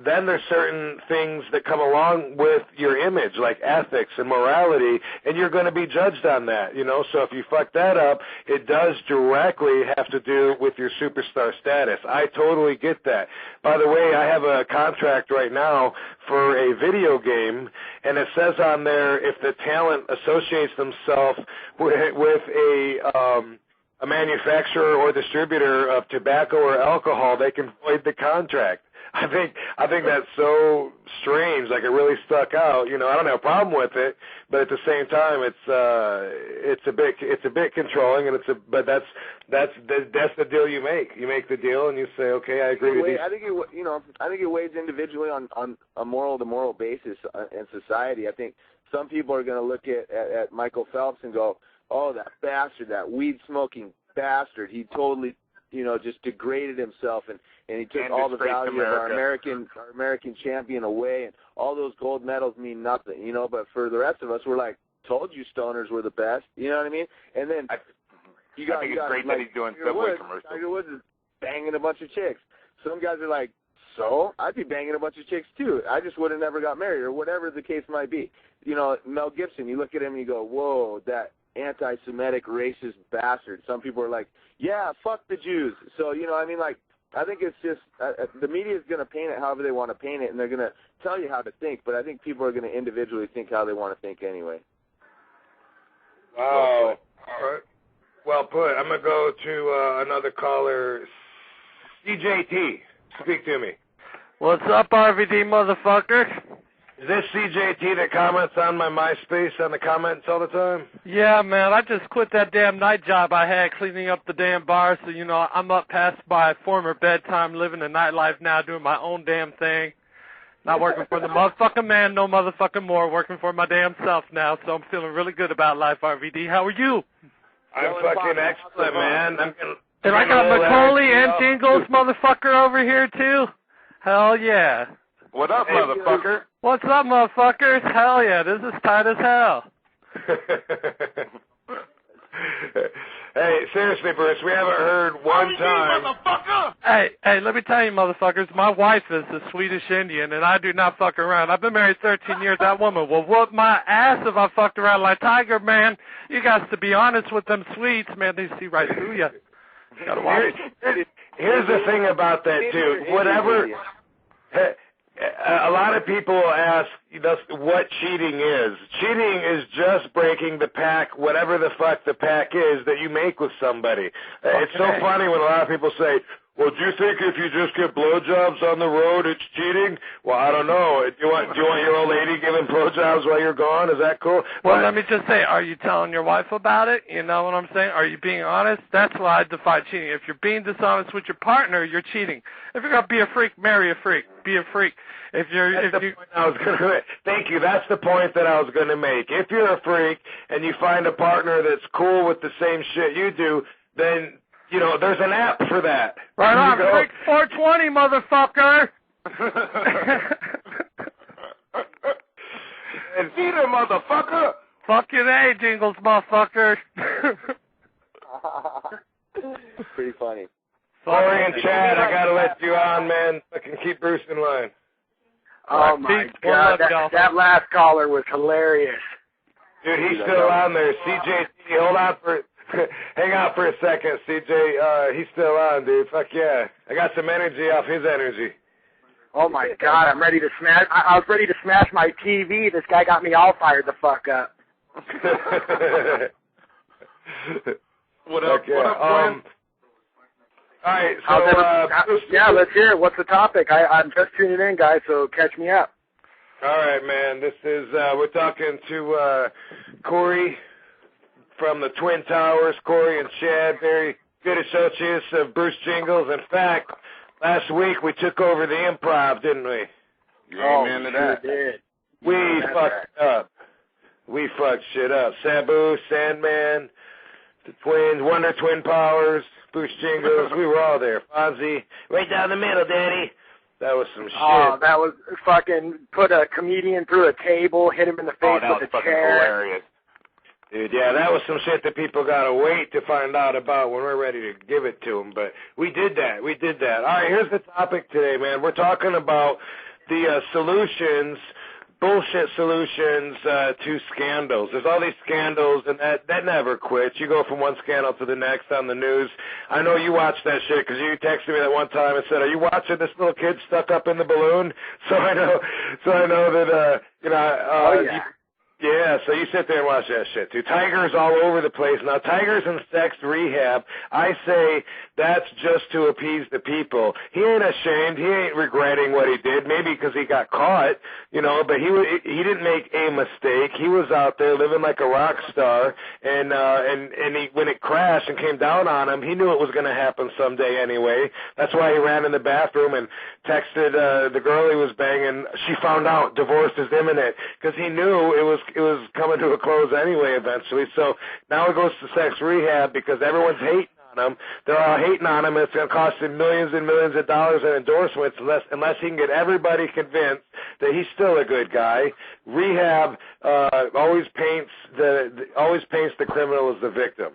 then there's certain things that come along with your image, like ethics and morality, and you're going to be judged on that, you know. So if you fuck that up, it does directly have to do with your superstar status. I totally get that. By the way, I have a contract right now for a video game, and it says on there if the talent associates themselves with a manufacturer or distributor of tobacco or alcohol, they can void the contract. I think that's so strange. Like, it really stuck out. You know, I don't have a problem with it, but at the same time, it's a bit controlling, and but that's the deal you make. You make the deal, and you say, okay, I agree with you. I think it weighs individually on a moral to moral basis in society. I think some people are going to look at Michael Phelps and go, oh, that bastard, that weed-smoking bastard, he totally, just degraded himself, and he took all the value of our American champion away, and all those gold medals mean nothing, but for the rest of us, we're like, told you stoners were the best, you know what I mean? And then I think it's great that he's doing Subway commercials. Tiger Woods is banging a bunch of chicks. Some guys are like, so? I'd be banging a bunch of chicks, too. I just would have never got married, or whatever the case might be. Mel Gibson, you look at him and you go, whoa, that anti-Semitic, racist bastard. Some people are like, yeah, fuck the Jews. So, I think it's just, the media is going to paint it however they want to paint it, and they're going to tell you how to think, but I think people are going to individually think how they want to think anyway. Wow. All right. Well put. I'm going to go to another caller. CJT, speak to me. What's up, RVD motherfucker? Is this CJT that comments on my MySpace on the comments all the time? Yeah, man, I just quit that damn night job I had cleaning up the damn bar, so, I'm up past my former bedtime, living the nightlife now, doing my own damn thing. Not working for the motherfucking man, no motherfucking more, working for my damn self now, so I'm feeling really good about life, RVD. How are you? I'm fucking excellent, man. And I got McCully and Jingles motherfucker over here, too? Hell yeah. What up, motherfucker? What's up, motherfuckers? Hell yeah, this is tight as hell. Hey, seriously, Bruce, we haven't heard one time. Motherfucker! Hey, let me tell you, motherfuckers, my wife is a Swedish Indian, and I do not fuck around. I've been married 13 years. That woman will whoop my ass if I fucked around like Tiger, man. You guys to be honest with them Swedes, man. They see right through you. Gotta watch it. Here's the thing about that, too. Whatever... A lot of people ask what cheating is. Cheating is just breaking the pact, whatever the fuck the pact is that you make with somebody. It's so funny when a lot of people say, well, do you think if you just get blowjobs on the road, it's cheating? Well, I don't know. Do you want your old lady giving blowjobs while you're gone? Is that cool? Well, let me just say, are you telling your wife about it? You know what I'm saying? Are you being honest? That's why I defy cheating. If you're being dishonest with your partner, you're cheating. If you're going to be a freak, marry a freak. Be a freak. Thank you. That's the point that I was going to make. If you're a freak and you find a partner that's cool with the same shit you do, then, you know, there's an app for that. Right on, Freak 420, motherfucker. And see them, motherfucker. Fuck you, they Jingles, motherfucker. Pretty funny. Sorry and Chad, I gotta let you on, man. Fucking keep Bruce in line. Oh my God, that last caller was hilarious. Dude, he's still on there. CJ, hold on hang out for a second, CJ. He's still on, dude. Fuck yeah. I got some energy off his energy. Oh my God, I'm ready to smash. I was ready to smash my TV. This guy got me all fired the fuck up. What up? Okay. What up, all right, so yeah, let's hear it. What's the topic? I'm just tuning in, guys, so catch me up. All right, man. This is we're talking to Corey from the Twin Towers. Corey and Chad, very good associates of Bruce Jingles. In fact, last week we took over the Improv, didn't we? Amen to that. Did. We fucked up. We fucked shit up. Sabu, Sandman, the Twins, Wonder Twin Powers, Bruce Jingles, we were all there. Fonzie, right down the middle, Daddy. That was some shit. Oh, that was fucking put a comedian through a table, hit him in the face with a chair. Hilarious. Dude, yeah, that was some shit that people got to wait to find out about when we're ready to give it to them. But we did that. We did that. All right, here's the topic today, man. We're talking about the solutions, bullshit solutions to scandals. There's all these scandals, and that never quits. You go from one scandal to the next on the news. I know you watched that shit because you texted me that one time and said, "Are you watching this little kid stuck up in the balloon?" So I know that you know. Yeah, so you sit there and watch that shit, too. Tigers all over the place. Now, Tigers and sex rehab, I say that's just to appease the people. He ain't ashamed. He ain't regretting what he did, maybe because he got caught, you know, but he didn't make a mistake. He was out there living like a rock star, and he, when it crashed and came down on him, he knew it was going to happen someday anyway. That's why he ran in the bathroom and texted the girl he was banging. She found out divorce is imminent because he knew it was coming to a close anyway eventually. So now he goes to sex rehab because everyone's hating on him. They're all hating on him, and it's going to cost him millions and millions of dollars in endorsements unless he can get everybody convinced that he's still a good guy. Rehab always paints the criminal as the victim.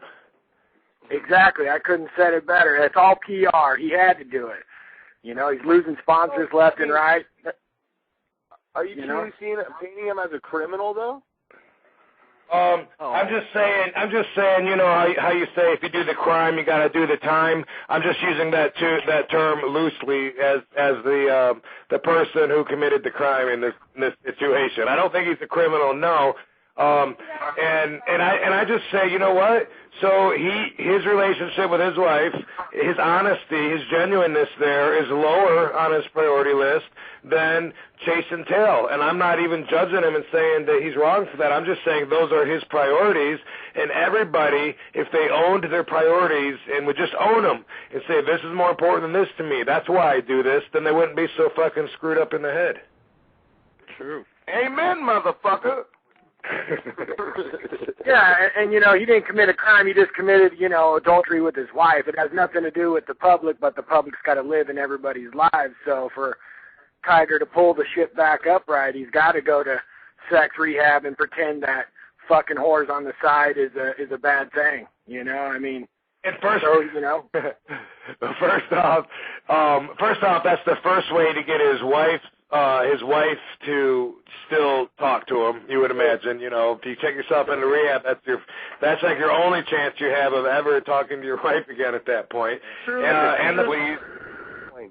Exactly. I couldn't have said it better. It's all PR. He had to do it. You know, he's losing sponsors left and right. Are you truly painting him as a criminal, though? I'm just saying, you know how you say if you do the crime, you got to do the time. I'm just using that term loosely as the person who committed the crime in this situation. I don't think he's a criminal, no. And I just say, you know what? So his relationship with his wife, his honesty, his genuineness there is lower on his priority list than chasing tail. And I'm not even judging him and saying that he's wrong for that. I'm just saying those are his priorities. And everybody, if they owned their priorities and would just own them and say, this is more important than this to me, that's why I do this, then they wouldn't be so fucking screwed up in the head. True. Amen, motherfucker. Yeah, and you know, he didn't commit a crime. He just committed, you know, adultery with his wife. It has nothing to do with the public, but the public's got to live in everybody's lives. So for Tiger to pull the shit back upright, he's got to go to sex rehab and pretend that fucking whores on the side is a bad thing. You know, I mean. And first, so, you know. First off, that's the first way to get his wife to still talk to him. You would imagine, you know, if you check yourself into rehab, that's like your only chance you have of ever talking to your wife again at that point.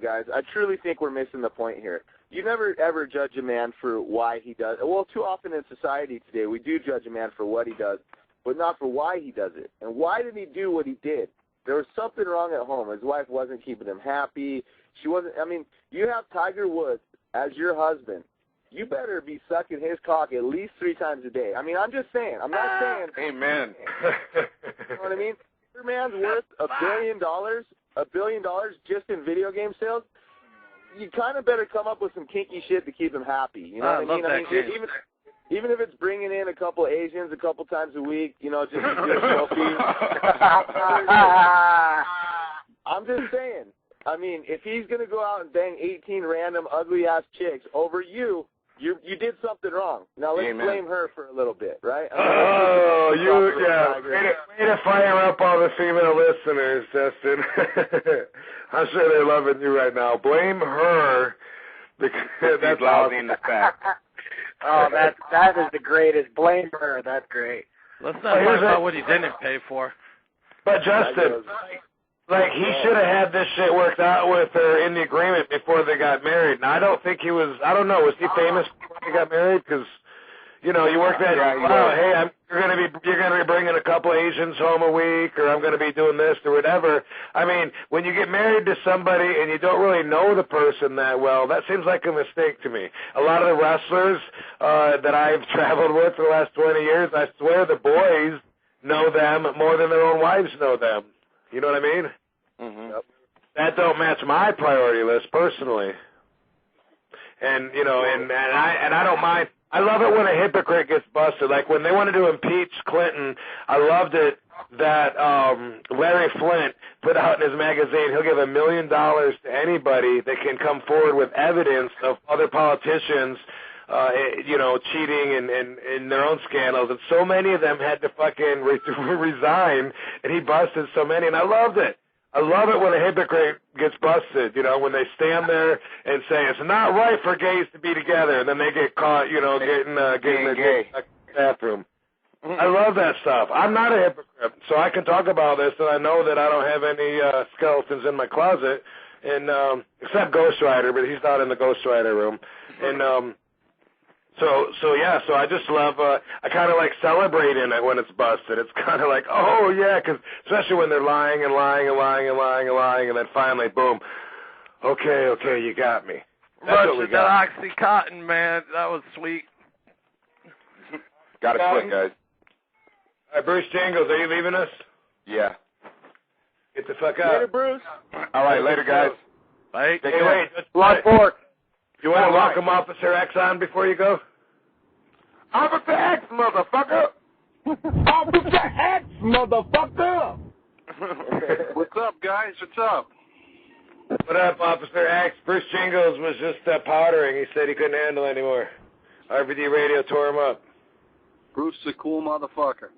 Guys, I truly think we're missing the point here. You never ever judge a man for why he does. Well, too often in society today, we do judge a man for what he does, but not for why he does it. And why did he do what he did? There was something wrong at home. His wife wasn't keeping him happy. She wasn't. I mean, you have Tiger Woods as your husband. You better be sucking his cock at least 3 times a day. I mean, I'm just saying. I'm not saying. Amen. You know what I mean? Your man's worth $1 billion, $1 billion just in video game sales. You kind of better come up with some kinky shit to keep him happy. You know what I mean? Even if it's bringing in a couple Asians a couple times a week, you know, just to do a trophy. I'm just saying. I mean, if he's going to go out and bang 18 random ugly-ass chicks over you, you did something wrong. Now let's blame her for a little bit, right? I mean, way to fire up all the female listeners, Justin. I'm sure they're loving you right now. Blame her because that's lousy in the fact. Oh, that is the greatest. Blame her. That's great. Let's not talk about what he didn't pay for. But Justin, like he should have had this shit worked out with her in the agreement before they got married. Now I don't think he was. I don't know. Was he famous before they got married? Because you know, you work that. Hey, you're gonna be bringing a couple Asians home a week, or I'm gonna be doing this or whatever. I mean, when you get married to somebody and you don't really know the person that well, that seems like a mistake to me. A lot of the wrestlers that I've traveled with for the last 20 years, I swear the boys know them more than their own wives know them. You know what I mean? Mm-hmm. That don't match my priority list personally. And you know, and I don't mind. I love it when a hypocrite gets busted. Like when they wanted to impeach Clinton, I loved it that Larry Flint put out in his magazine he'll give $1 million to anybody that can come forward with evidence of other politicians, you know, cheating in their own scandals. And so many of them had to fucking resign, and he busted so many, and I loved it. I love it when a hypocrite gets busted, you know, when they stand there and say it's not right for gays to be together, and then they get caught, you know, getting their gay in the bathroom. I love that stuff. I'm not a hypocrite, so I can talk about this, and I know that I don't have any skeletons in my closet, and except Ghost Rider, but he's not in the Ghost Rider room. And so I just love, I kind of like celebrating it when it's busted. It's kind of like, oh, yeah, because especially when they're lying, and then finally, boom, okay, you got me. That's what we got. That Oxycontin, man, that was sweet. Got to quit, guys. All right, Bruce Jingles, are you leaving us? Yeah. Get the fuck out. Later, Bruce. All right, later, guys. Bye. Wait. Blood fork. You want to welcome Officer X on before you go? Officer X, motherfucker! Officer X, motherfucker! What's up, guys? What's up? What up, Officer X? Bruce Jingles was just powdering. He said he couldn't handle anymore. RVD Radio tore him up. Bruce is a cool motherfucker.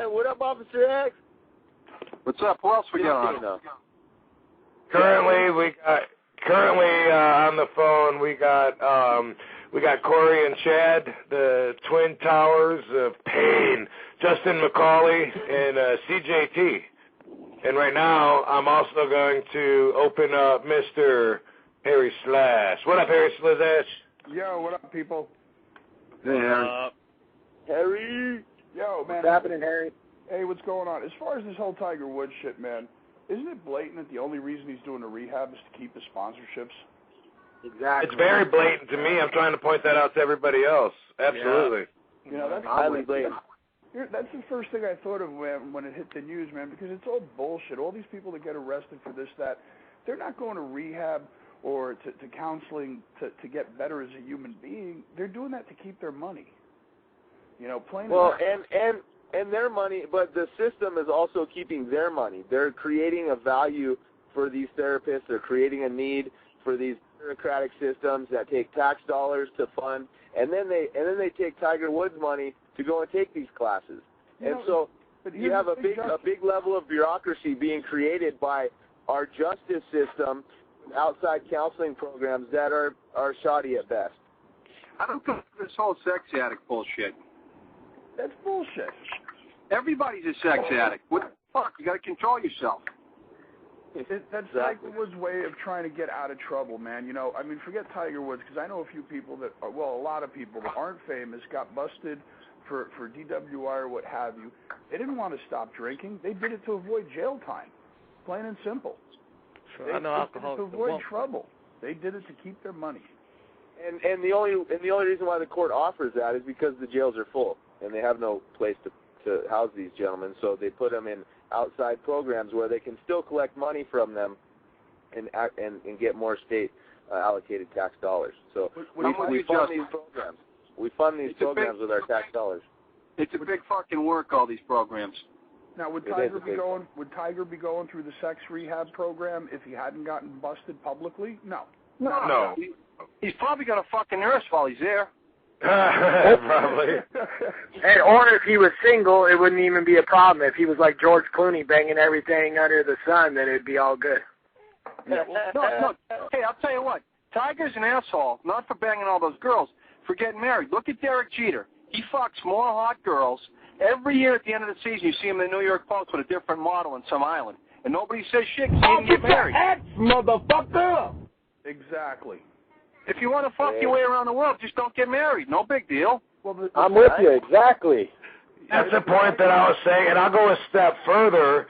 What up, Officer X? What's up? Who else we got on? Currently on the phone we got Corey and Chad, the Twin Towers of Pain, Justin McCully, and CJT. And right now I'm also going to open up Mr. Harry Slash. What up, Harry Slash? Yo, what up, people? Hey, Harry. Harry. Yo, man. What's happening, Harry? Hey, what's going on? As far as this whole Tiger Woods shit, man, isn't it blatant that the only reason he's doing a rehab is to keep his sponsorships? Exactly. It's very blatant to me. I'm trying to point that out to everybody else. Absolutely. Yeah. You know, that's highly blatant. That's the first thing I thought of when it hit the news, man, because it's all bullshit. All these people that get arrested for this, that, they're not going to rehab or to counseling to get better as a human being. They're doing that to keep their money. You know, plain Well, and their money, but the system is also keeping their money. They're creating a value for these therapists. They're creating a need for these bureaucratic systems that take tax dollars to fund, and then they take Tiger Woods' money to go and take these classes. So you have a big level of bureaucracy being created by our justice system, outside counseling programs that are shoddy at best. I don't think this whole sex addict bullshit. That's bullshit. Everybody's a sex addict. What the fuck? You got to control yourself. That's Tiger Woods' way of trying to get out of trouble, man. You know, I mean, forget Tiger Woods, because I know a few people a lot of people that aren't famous got busted for DWI or what have you, they didn't want to stop drinking. They did it to avoid jail time, plain and simple. Sure, I know alcohol to avoid trouble. They did it to keep their money. And the only reason why the court offers that is because the jails are full and they have no place to house these gentlemen, so they put them in outside programs where they can still collect money from them and get more state allocated tax dollars. So we fund these programs. We fund these programs with our tax dollars. It's a big fucking work, all these programs. Now, would Tiger be going through the sex rehab program if he hadn't gotten busted publicly? No. No. He's probably got a fucking nurse while he's there. Probably. Hey, or if he was single, it wouldn't even be a problem. If he was like George Clooney banging everything under the sun, then it'd be all good. Yeah, no. Hey, I'll tell you what. Tiger's an asshole, not for banging all those girls, for getting married. Look at Derek Jeter. He fucks more hot girls. Every year at the end of the season, you see him in the New York Post with a different model in some island. And nobody says shit because he didn't get married. Motherfucker! Exactly. If you want to fuck your way around the world, just don't get married. No big deal. Well, I'm with you, exactly. That's the point that I was saying, and I'll go a step further.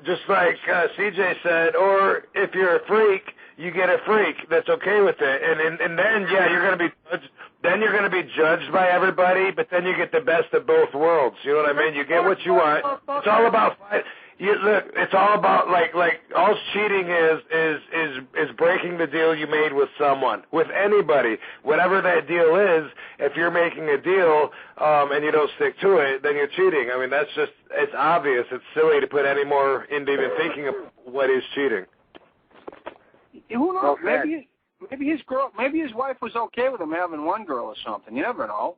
Just like CJ said, or if you're a freak, you get a freak that's okay with it, and then you're going to be judged. Then you're going to be judged by everybody, but then you get the best of both worlds. You know what I mean? You get what you want. It's all about look. It's all about like all cheating is breaking the deal you made with someone, with anybody, whatever that deal is. If you're making a deal and you don't stick to it, then you're cheating. I mean, it's obvious. It's silly to put any more into even thinking of what is cheating. Who knows? Maybe his wife was okay with him having one girl or something. You never know.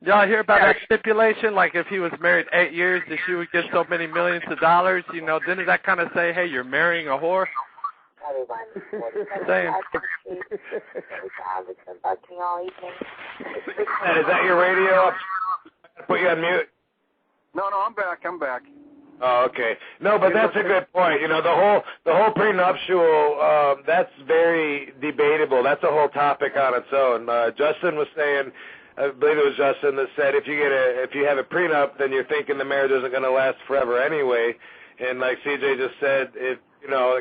Y'all hear about that stipulation? Like if he was married 8 years, that she would get so many millions of dollars. You know, didn't that kind of say, hey, you're marrying a whore? Same. Is that your radio? Put you on mute. No, I'm back. Oh, okay. No, but that's a good point. You know, the whole prenuptial, that's very debatable. That's a whole topic on its own. Justin was saying, I believe it was Justin that said if you have a prenup, then you're thinking the marriage isn't going to last forever anyway. And like CJ just said, it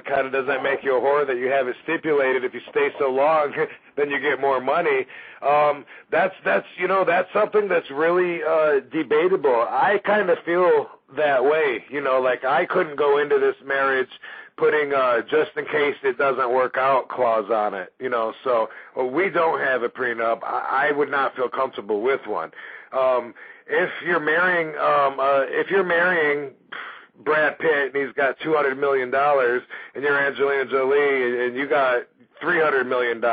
kind of doesn't make you a whore that you have it stipulated. If you stay so long, then you get more money. That's something that's really debatable. I kind of feel that way. You know, like I couldn't go into this marriage putting just in case it doesn't work out clause on it. You know, so we don't have a prenup. I would not feel comfortable with one. If you're marrying Brad Pitt and he's got $200 million and you're Angelina Jolie and you got $300 million,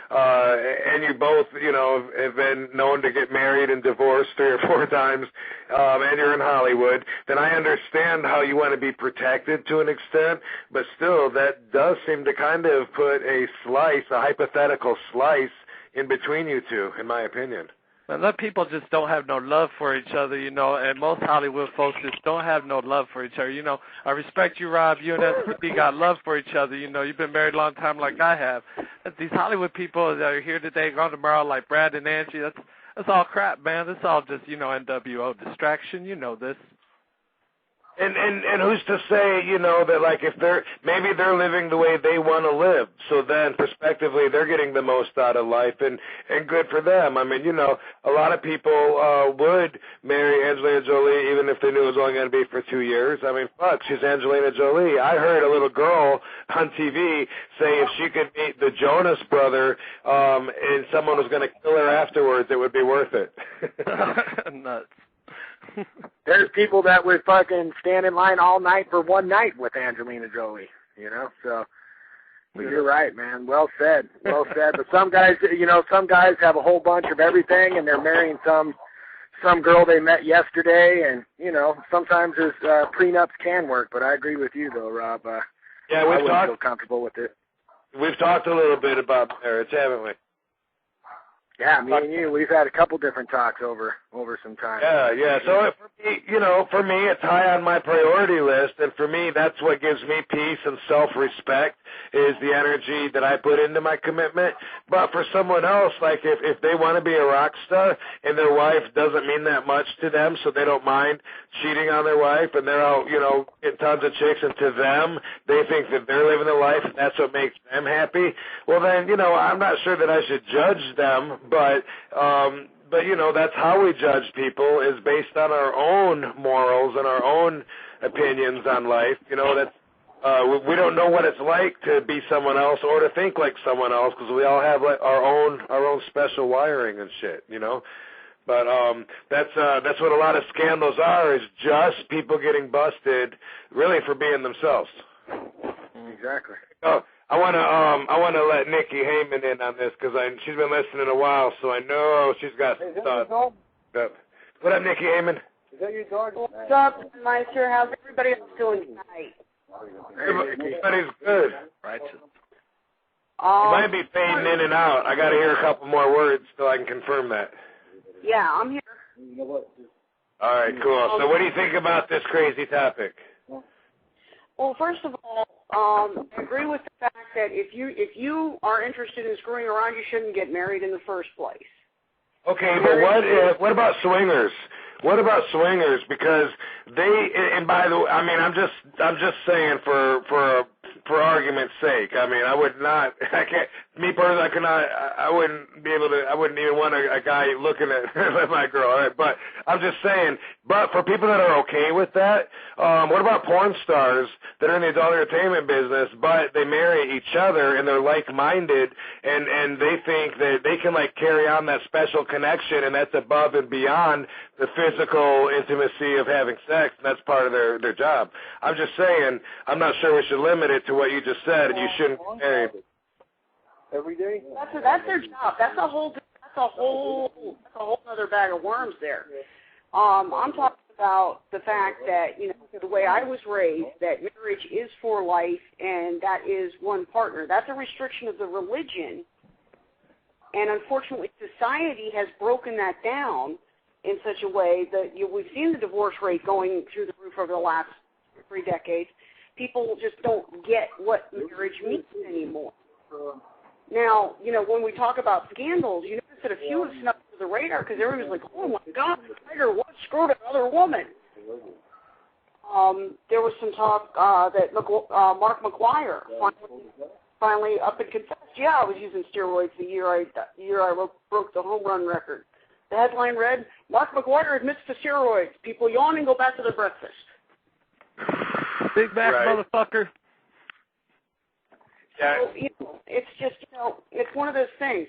and you both, have been known to get married and divorced 3 or 4 times, and you're in Hollywood, then I understand how you want to be protected to an extent, but still that does seem to kind of put a hypothetical slice in between you two, in my opinion. And that people just don't have no love for each other, and most Hollywood folks just don't have no love for each other. I respect you, Rob. You and SPD got love for each other. You've been married a long time like I have. These Hollywood people that are here today, gone tomorrow, like Brad and Angie, that's all crap, man. That's all just, NWO distraction. You know this. And who's to say, that like if maybe they're living the way they want to live, so then prospectively they're getting the most out of life, and good for them. I mean, a lot of people would marry Angelina Jolie even if they knew it was only going to be for 2 years. I mean, fuck, she's Angelina Jolie. I heard a little girl on TV say if she could meet the Jonas brother and someone was going to kill her afterwards, it would be worth it. Nuts. There's people that would fucking stand in line all night for one night with Angelina Jolie, so you're right, man. Well said. But some guys have a whole bunch of everything and they're marrying some girl they met yesterday, and sometimes this prenups can work, but I agree with you though, Rob. I wouldn't feel comfortable with it. We've talked a little bit about marriage, haven't we? Yeah, me and you, we've had a couple different talks over over some time. Yeah. So for me, it's high on my priority list, and for me, that's what gives me peace and self-respect is the energy that I put into my commitment. But for someone else, like if they want to be a rock star and their wife doesn't mean that much to them, so they don't mind cheating on their wife, and they're out, getting tons of chicks, and to them, they think that they're living a life and that's what makes them happy. Well, then, I'm not sure that I should judge them, but that's how we judge people is based on our own morals and our own opinions on life. We don't know what it's like to be someone else or to think like someone else because we all have like our own special wiring and shit. But that's what a lot of scandals are is just people getting busted really for being themselves. Exactly. Oh, I want to let Nikki Heyman in on this because she's been listening a while, so I know she's got some thoughts. What up, Nikki Heyman? Is that your dog? What's up, Meister? How's everybody else doing tonight? Everybody's good. Right. You might be fading in and out. I got to hear a couple more words so I can confirm that. Yeah, I'm here. All right, cool. So what do you think about this crazy topic? Well, first of all, I agree with the fact that if you are interested in screwing around, you shouldn't get married in the first place. Okay, but what about swingers? What about swingers? Because and by the way, I mean I'm just saying for argument's sake. I mean I wouldn't be able to. I wouldn't even want a guy looking at my girl. All right? But I'm just saying. But for people that are okay with that, what about porn stars that are in the adult entertainment business, but they marry each other and they're like-minded, and they think that they can like carry on that special connection, and that's above and beyond the physical intimacy of having sex, and that's part of their job. I'm just saying, I'm not sure we should limit it to what you just said, and you shouldn't get married. Every day? That's their job. That's a whole other bag of worms there. I'm talking about the fact that, the way I was raised, that marriage is for life and that is one partner. That's a restriction of the religion. And unfortunately, society has broken that down in such a way that we've seen the divorce rate going through the roof over the last 3 decades. People just don't get what marriage means anymore. Now, when we talk about scandals, you notice that a few have snuck under the radar because everyone was like, oh, my God, Tiger Woods screwed another woman. There was some talk that Mark McGuire finally up and confessed, yeah, I was using steroids the year I broke the home run record. The headline read, Mark McGuire admits to steroids. People yawn and go back to their breakfast. Big back motherfucker. Yeah. So, it's just, it's one of those things.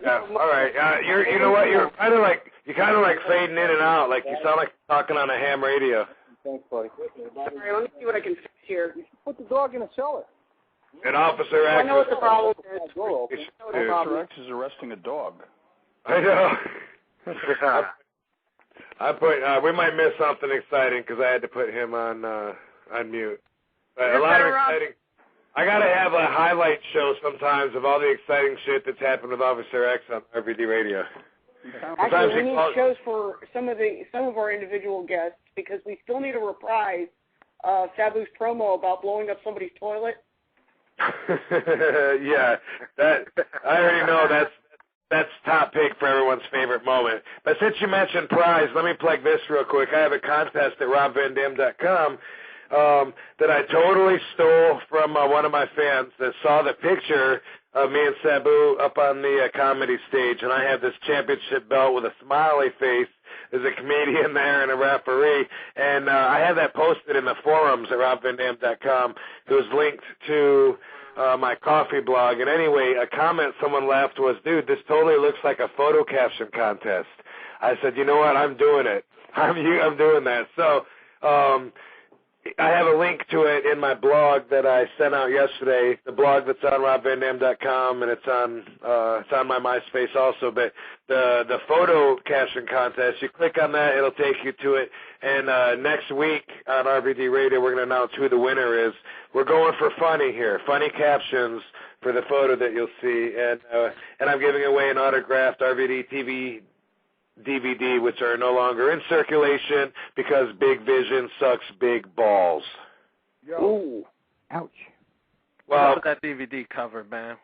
Yeah. All right. You know what? You're kind of like fading in and out. Like you sound like you're talking on a ham radio. Thanks, buddy. Sorry, let me see what I can fix here. Put the dog in a cellar. An Officer X. I know what the problem is. Officer X is arresting a dog. I know. We might miss something exciting because I had to put him on mute. A lot of exciting. I gotta have a highlight show sometimes of all the exciting shit that's happened with Officer X on RVD Radio. Actually, we need shows for some of our individual guests because we still need a reprise of Sabu's promo about blowing up somebody's toilet. Yeah, that I already know that's top pick for everyone's favorite moment. But since you mentioned prize, let me plug this real quick. I have a contest at robvandam.com that I totally stole from one of my fans that saw the picture of me and Sabu up on the comedy stage, and I have this championship belt with a smiley face. There's a comedian there and a referee, and I have that posted in the forums at robvandam.com. It was linked to my coffee blog, and anyway, a comment someone left was, dude, this totally looks like a photo caption contest. I said, you know what, I'm doing it. I'm doing that. So, I have a link to it in my blog that I sent out yesterday. The blog that's on robvandam.com, and it's on my MySpace also. But the photo caption contest, you click on that, it'll take you to it. And next week on RVD Radio, we're going to announce who the winner is. We're going for funny here, funny captions for the photo that you'll see. And I'm giving away an autographed RVD TV DVD, which are no longer in circulation because Big Vision sucks big balls. Yo. Ouch. Well, that DVD cover, man.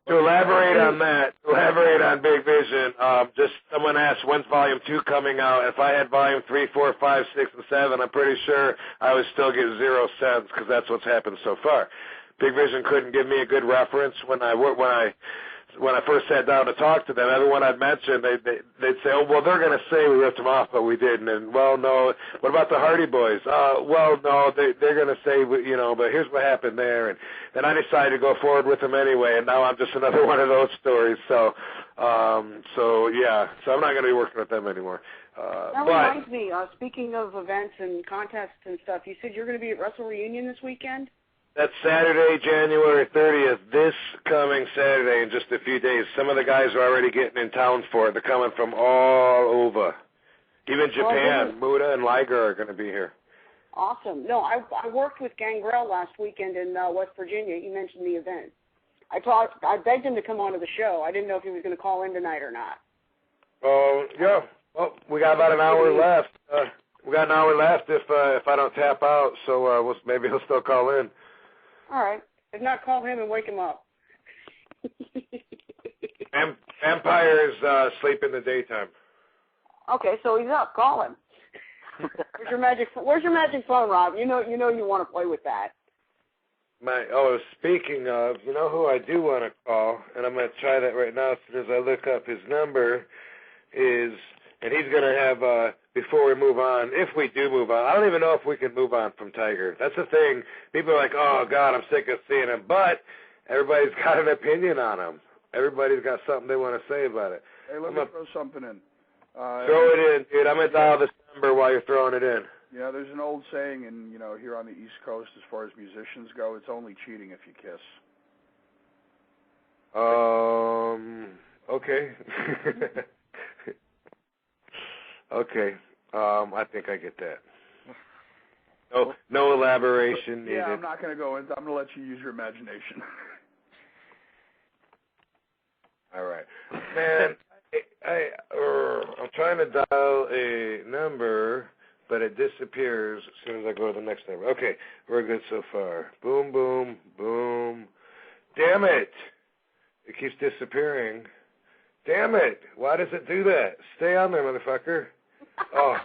To elaborate on Big Vision, just someone asked, when's Volume 2 coming out? If I had Volume 3, 4, 5, 6, and 7, I'm pretty sure I would still get 0 cents because that's what's happened so far. Big Vision couldn't give me a good reference when I first sat down to talk to them. Everyone I'd mentioned, they'd say, oh, well, they're going to say we ripped them off, but we didn't. And, well, no. What about the Hardy Boys? Well, no, they're going to say, but here's what happened there. And then I decided to go forward with them anyway, and now I'm just another one of those stories. So I'm not going to be working with them anymore. That reminds me, speaking of events and contests and stuff, you said you're going to be at Wrestle Reunion this weekend? That's Saturday, January 30th, this coming Saturday in just a few days. Some of the guys are already getting in town for it. They're coming from all over. Even Japan. Muda and Liger are going to be here. Awesome. No, I worked with Gangrel last weekend in West Virginia. He mentioned the event. I begged him to come onto the show. I didn't know if he was going to call in tonight or not. Oh, yeah. Well, we got about an hour left. We got an hour left if I don't tap out, so maybe he'll still call in. All right. If not, call him and wake him up. Vampires sleep in the daytime. Okay, so he's up. Call him. Where's your magic phone, Rob? You know you want to play with that. Speaking of, you know who I do want to call, and I'm going to try that right now as soon as I look up his number, and he's going to have, before we move on, if we do move on, I don't even know if we can move on from Tiger. That's the thing. People are like, oh, God, I'm sick of seeing him. But everybody's got an opinion on him. Everybody's got something they want to say about it. Hey, let me throw something in. Throw it in, dude. I'm going to dial this number while you're throwing it in. Yeah, there's an old saying, here on the East Coast, as far as musicians go, it's only cheating if you kiss. Okay. Okay. I think I get that. No elaboration needed. Yeah, I'm not going to go into. I'm going to let you use your imagination. All right, man. I'm trying to dial a number, but it disappears as soon as I go to the next number. Okay, we're good so far. Boom, boom, boom. Damn it! It keeps disappearing. Damn it! Why does it do that? Stay on there, motherfucker. Oh.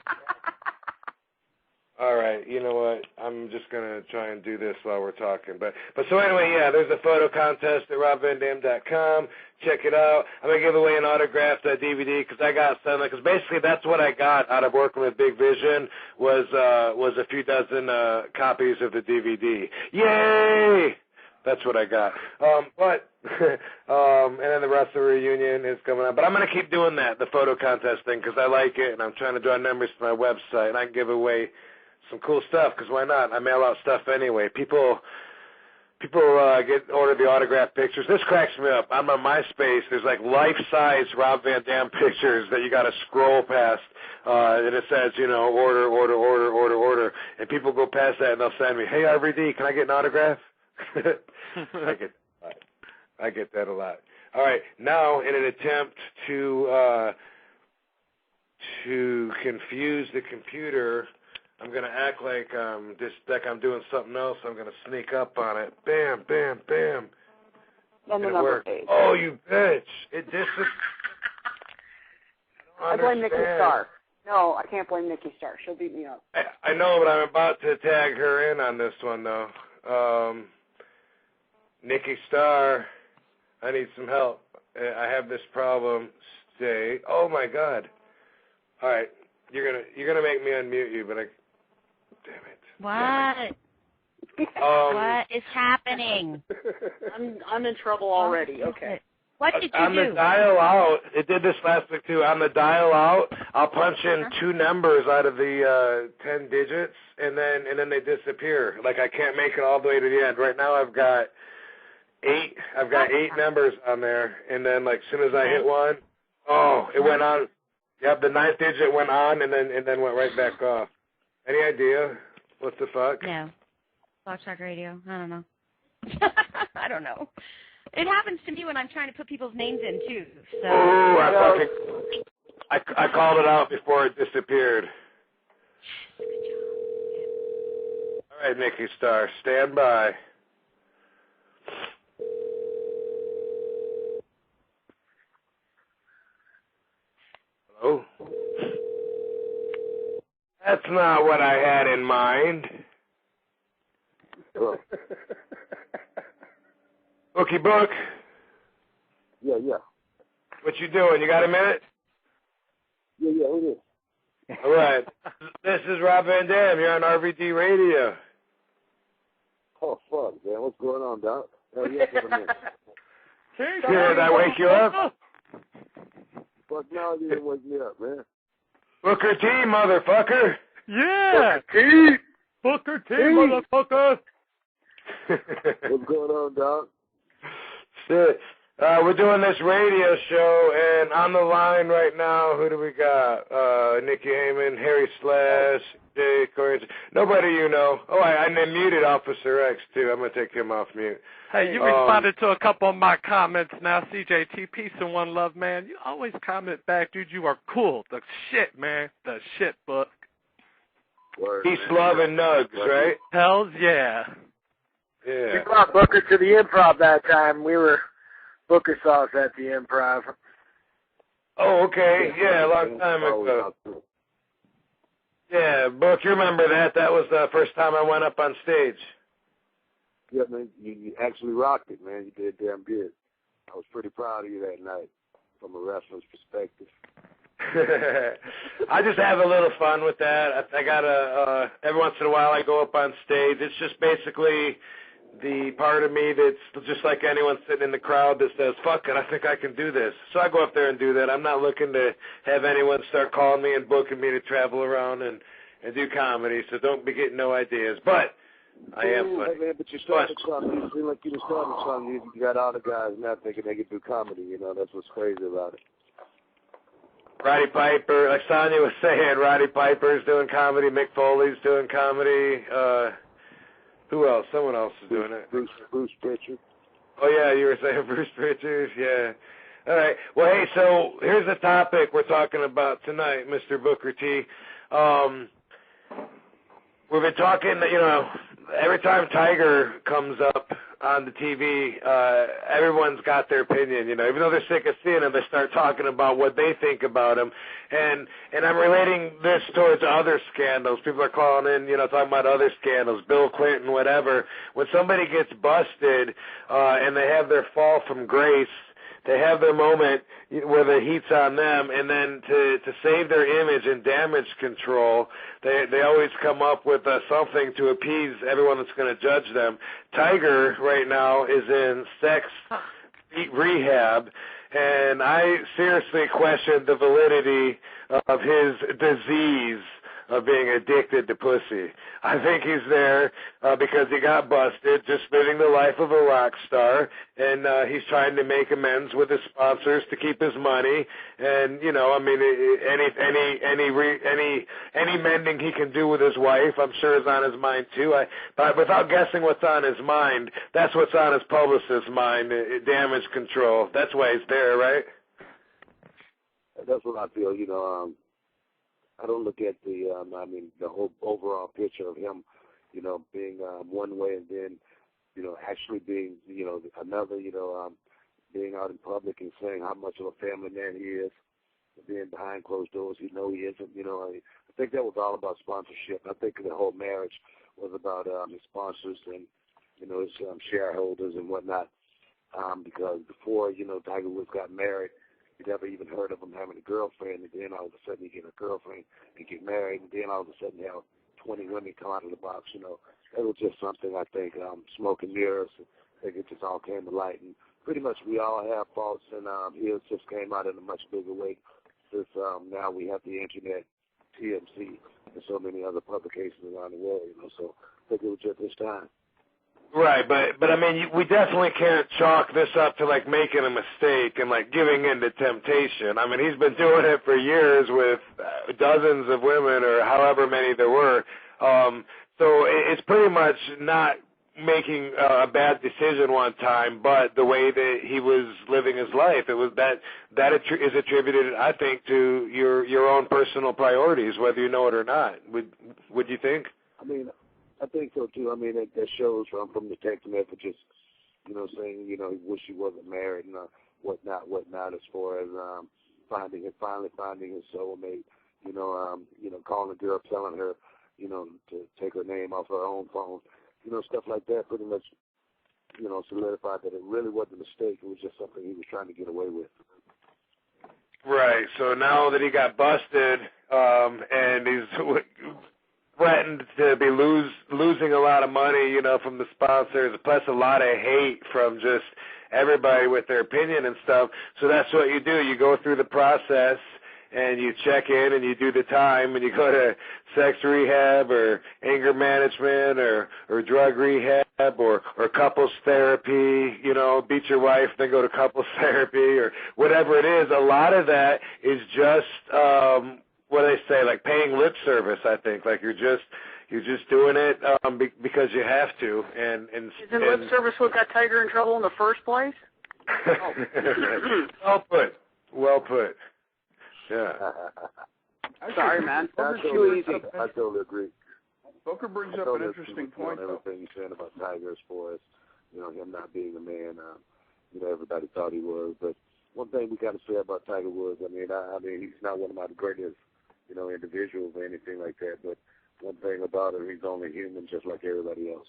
All right, you know what? I'm just going to try and do this while we're talking. But so anyway, yeah, there's a photo contest at robvandam.com. Check it out. I'm going to give away an autographed DVD because I got something. Because basically that's what I got out of working with Big Vision was a few dozen copies of the DVD. Yay! That's what I got. And then the Wrestle Reunion is coming up. But I'm going to keep doing that, the photo contest thing, because I like it, and I'm trying to draw numbers to my website, and I can give away some cool stuff, because why not? I mail out stuff anyway. People order the autographed pictures. This cracks me up. I'm on MySpace. There's like life-size Rob Van Dam pictures that you got to scroll past, and it says, order. And people go past that, and they'll send me, hey, RVD, can I get an autograph? I get that a lot. All right, now in an attempt to confuse the computer, I'm going to act like I'm doing something else. I'm going to sneak up on it. Bam, bam, bam. And it worked. Oh, you bitch! It disappeared. I blame Nikki Starr. No, I can't blame Nikki Starr. She'll beat me up. I know, but I'm about to tag her in on this one, though. Nikki Starr, I need some help. I have this problem. Stay. Oh my God! All right, you're gonna make me unmute you, but damn it. What? What is happening? I'm in trouble already. Okay. What did you on do? the dial out, it did this last week too. On the dial out, I'll punch in 2 numbers out of the 10 digits, and then they disappear. Like I can't make it all the way to the end. Right now, I've got 8. I've got 8 numbers on there, and then like as soon as I hit one, it went on. Yep, the 9th digit went on, and then went right back off. Any idea? What the fuck? No. Blog Talk Radio. I don't know. I don't know. It happens to me when I'm trying to put people's names in too. So. Oh, I called it out before it disappeared. All right, Nikki Star, stand by. Hello? That's not what I had in mind. Bookie Book. Yeah. What you doing? You got a minute? Yeah, who is? All right. This is Rob Van Dam. You're on RVD Radio. Oh, fuck, man. What's going on, Doc? Hell yeah, for a minute. Did I wake you up? Fuck no, you didn't wake me up, man. Booker T, motherfucker. Yeah. Booker T, motherfucker. What's going on, Doc? Shit. We're doing this radio show, and on the line right now, who do we got? Nikki Heyman, Harry Slash, Jay Corey. Nobody you know. Oh, I muted Officer X, too. I'm going to take him off mute. Hey, you responded to a couple of my comments now, CJT. Peace and one love, man. You always comment back, dude. You are cool. The shit, man. The shit, Book. Peace, love, and nugs, right? Hells yeah. Yeah. We brought Booker to the Improv that time. We were Booker sauce at the Improv. Oh, okay. Yeah, a long time ago. Yeah, Book, you remember that. That was the first time I went up on stage. Yeah, man, you actually rocked it, man. You did damn good. I was pretty proud of you that night from a wrestler's perspective. I just have a little fun with that. I got every once in a while I go up on stage. It's just basically the part of me that's just like anyone sitting in the crowd that says, fuck it, I think I can do this. So I go up there and do that. I'm not looking to have anyone start calling me and booking me to travel around and do comedy, so don't be getting no ideas. But I am funny. Hey, man, but you started something. You feel like you started something. You got all the guys now thinking they can do comedy. You know, that's what's crazy about it. Roddy Piper, like Sonya was saying, Roddy Piper's doing comedy, Mick Foley's doing comedy. Who else? Someone else is doing it. Bruce Pritchard. Oh, yeah, you were saying Bruce Pritchard? Yeah. All right. Well, hey, so here's the topic we're talking about tonight, Mr. Booker T. We've been talking, every time Tiger comes up on the TV, everyone's got their opinion, even though they're sick of seeing him, they start talking about what they think about him. And I'm relating this towards other scandals. People are calling in, talking about other scandals, Bill Clinton, whatever. When somebody gets busted, and they have their fall from grace, they have their moment where the heat's on them, and then to save their image and damage control, they always come up with something to appease everyone that's going to judge them. Tiger right now is in sex rehab, and I seriously question the validity of his disease of being addicted to pussy. I think he's there because he got busted, just living the life of a rock star, and he's trying to make amends with his sponsors to keep his money. And any mending he can do with his wife, I'm sure is on his mind too. But without guessing what's on his mind, that's what's on his publicist's mind: damage control. That's why he's there, right? That's what I feel. I don't look at the whole overall picture of him, being one way and then, actually being, another, being out in public and saying how much of a family man he is, being behind closed doors, he isn't, I think that was all about sponsorship. I think the whole marriage was about his sponsors and, his shareholders and whatnot, because before, Tiger Woods got married, you never even heard of him having a girlfriend, and then all of a sudden he get a girlfriend and get married, and then all of a sudden you have 20 women come out of the box. It was just something, I think, smoke and mirrors. I think it just all came to light, and pretty much we all have faults, and his just came out in a much bigger way since now we have the internet, TMC, and so many other publications around the world, so I think it was just this time. Right, but I mean, we definitely can't chalk this up to like making a mistake and like giving in to temptation. I mean, he's been doing it for years with dozens of women or however many there were. So it's pretty much not making a bad decision one time, but the way that he was living his life, it was that is attributed, I think, to your own personal priorities, whether you know it or not. Would you think? I mean, I think so too. I mean, that shows from the text messages, saying he wished he wasn't married and whatnot as far as finally finding his soulmate. Calling the girl, telling her, to take her name off her own phone. Stuff like that pretty much, solidified that it really wasn't a mistake. It was just something he was trying to get away with. Right. So now that he got busted, and he's threatened to be losing a lot of money, from the sponsors, plus a lot of hate from just everybody with their opinion and stuff. So that's what you do. You go through the process and you check in and you do the time and you go to sex rehab or anger management or drug rehab or couples therapy, beat your wife, then go to couples therapy or whatever it is. A lot of that is just what do they say, like paying lip service, I think. Like you're just doing it because you have to. And isn't lip service what got Tiger in trouble in the first place? Well put. Yeah. Sorry, man. I totally agree. Booker brings up an interesting point, though. Everything you said about Tiger as far as, him not being a man, everybody thought he was. But one thing we got to say about Tiger Woods, I mean, he's not one of my greatest, individuals or anything like that. But one thing about him, he's only human just like everybody else.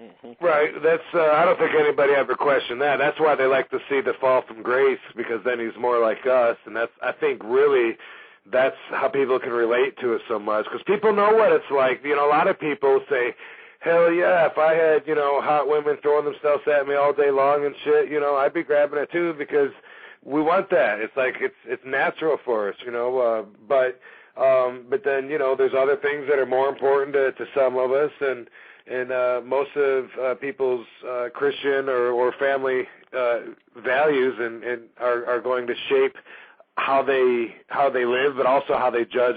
Mm-hmm. Right. That's. I don't think anybody ever questioned that. That's why they like to see the fall from grace, because then he's more like us, and that's. I think really, that's how people can relate to it so much, because people know what it's like. A lot of people say, "Hell yeah, if I had hot women throwing themselves at me all day long and shit, I'd be grabbing it too, because we want that. It's like it's natural for us, But then there's other things that are more important to some of us, and most of people's Christian or family values and are going to shape how they live, but also how they judge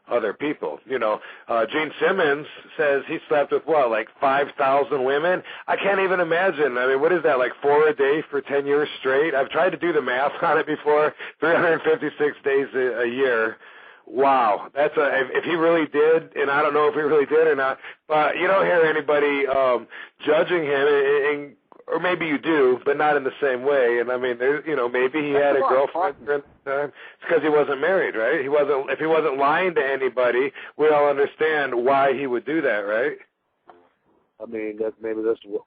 other people. Gene Simmons says he slept with like 5,000 women. I can't even imagine. I mean, what is that, like 4 a day for 10 years straight? I've tried to do the math on it before. 356 days a year. Wow, that's if he really did, and I don't know if he really did or not, but you don't hear anybody judging him, or maybe you do, but not in the same way. And I mean, maybe he had a girlfriend during the time. It's because he wasn't married, right? If he wasn't lying to anybody, we all understand why he would do that, right? I mean, that's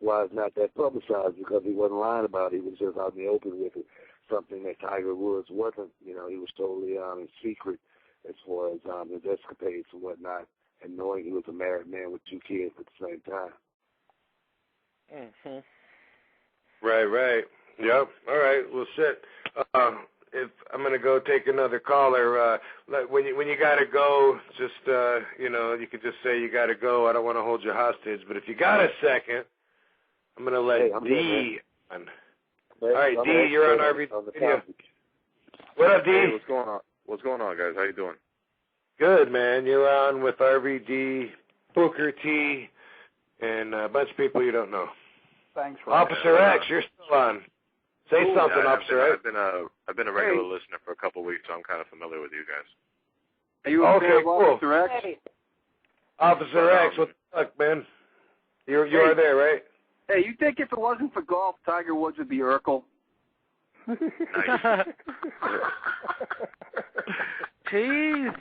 why it's not that publicized, because he wasn't lying about it. He was just out in the open with it, something that Tiger Woods wasn't. He was totally in secret as far as his escapades and whatnot, and knowing he was a married man with 2 kids at the same time. Mm-hmm. Right. Yep. All right. Well, shit. If I'm gonna go take another caller, when you gotta go, just you could just say you gotta go. I don't want to hold you hostage, but if you got a second, I'm gonna let D on. All right, D, you're on RVD. What up, D? Hey, what's going on? What's going on, guys? How you doing? Good, man. You're on with RVD, Booker T, and a bunch of people you don't know. Thanks, Officer X, you're still on. Say something, Officer X. I've been a regular listener for a couple of weeks, so I'm kind of familiar with you guys. Are you a fan of Officer X? Hey. Officer X, what the fuck, man? You are there, right? Hey, you think if it wasn't for golf, Tiger Woods would be Urkel? Nice. Jeez.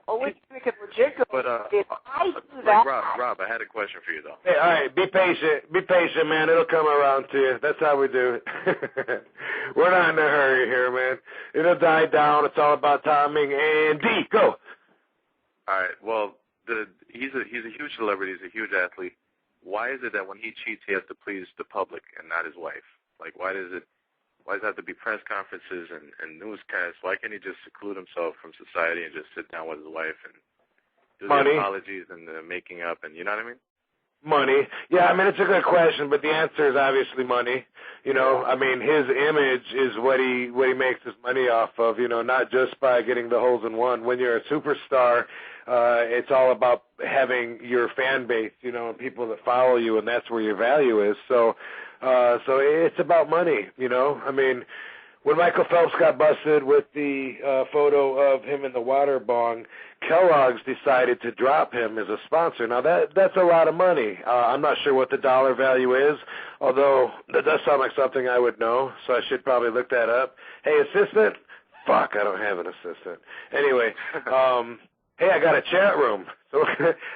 Oh, we make it legit. But if I do that, Rob, I had a question for you though. Hey, all right, be patient, man. It'll come around to you. That's how we do it. We're not in a hurry here, man. It'll die down. It's all about timing. And D, go. All right. Well, he's a huge celebrity. He's a huge athlete. why is it that when he cheats, he has to please the public and not his wife? Like, why does it have to be press conferences and newscasts? Why can't he just seclude himself from society and just sit down with his wife and do the apologies and the making up and, you know what I mean? Money. Yeah, I mean, it's a good question, but the answer is obviously money. You know, I mean, his image is what he makes his money off of, you know, not just by getting the holes in one. When you're a superstar, it's all about having your fan base, you know, and people that follow you, and that's where your value is. So it's about money, you know. I mean, when Michael Phelps got busted with the photo of him in the water bong, Kellogg's decided to drop him as a sponsor. Now, that's a lot of money. I'm not sure what the dollar value is, although that does sound like something I would know, so I should probably look that up. Hey, assistant? Fuck, I don't have an assistant. Anyway, hey, I got a chat room. So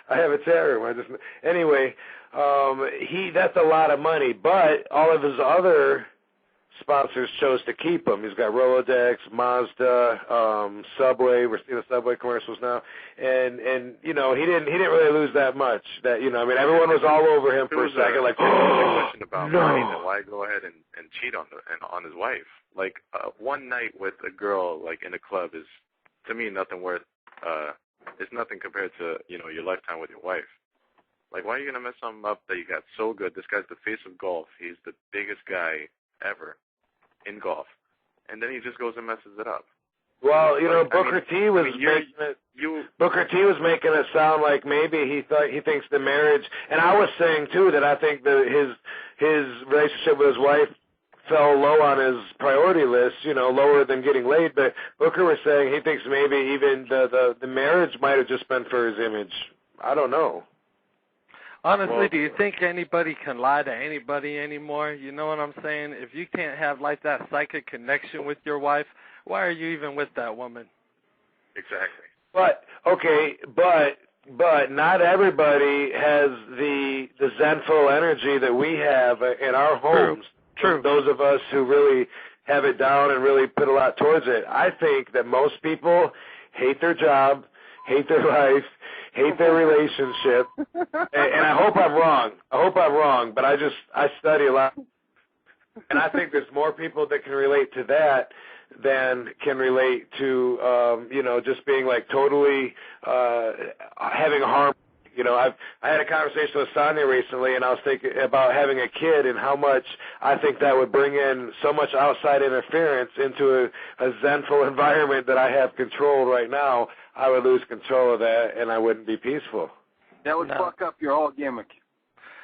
I have a chat room. Anyway, that's a lot of money, but all of his other sponsors chose to keep him. He's got Rolodex, Mazda, Subway. We're seeing the Subway commercials now, and you know, he didn't really lose that much. That, you know, I mean, everyone was all over him for a second. Like, a question about money, then why go ahead and cheat on his wife? Like, one night with a girl, like, in a club is, to me, nothing worth. It's nothing compared to, you know, your lifetime with your wife. Like, why are you gonna mess something up that you got so good? This guy's the face of golf. He's the biggest guy ever in golf, and then he just goes and messes it up. Well, you know, Booker T was making it sound like maybe he thinks the marriage, and I was saying too that I think that his relationship with his wife fell low on his priority list, you know, lower than getting laid. But Booker was saying he thinks maybe even the marriage might have just been for his image. I don't know. Honestly, do you think anybody can lie to anybody anymore? You know what I'm saying? If you can't have, like, that psychic connection with your wife, why are you even with that woman? Exactly. But, okay, but not everybody has the zenful energy that we have in our homes. True. Those of us who really have it down and really put a lot towards it. I think that most people hate their job, hate their life, hate their relationship, and I hope I'm wrong. But I study a lot, and I think there's more people that can relate to that than can relate to, you know, just being like totally having a harm. You know, I had a conversation with Sonia recently, and I was thinking about having a kid and how much I think that would bring in so much outside interference into a zenful environment that I have controlled right now. I would lose control of that, and I wouldn't be peaceful. That would fuck up your whole gimmick.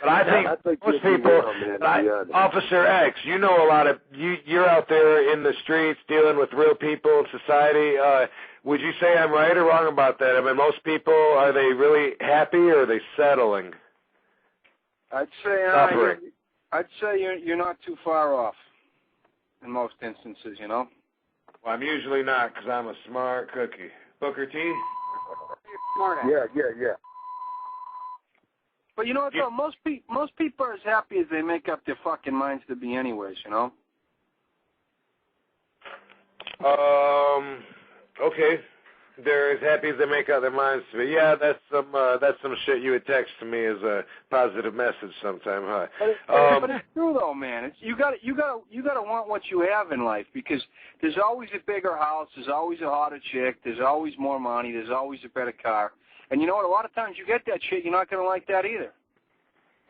But I think most people, Officer X, you know a lot of, you're out there in the streets dealing with real people in society. Would you say I'm right or wrong about that? I mean, most people, are they really happy or are they settling? I'd say you're not too far off in most instances, you know? Well, I'm usually not because I'm a smart cookie. Booker T? Smart ass. Yeah. But you know what, though? Most people are as happy as they make up their fucking minds to be anyways, you know? Okay. They're as happy as they make up their minds to be. Yeah, that's some shit you would text to me as a positive message sometime, huh? But it's true though, man. You gotta want what you have in life, because there's always a bigger house, there's always a hotter chick, there's always more money, there's always a better car. And you know what? A lot of times you get that shit, you're not gonna like that either.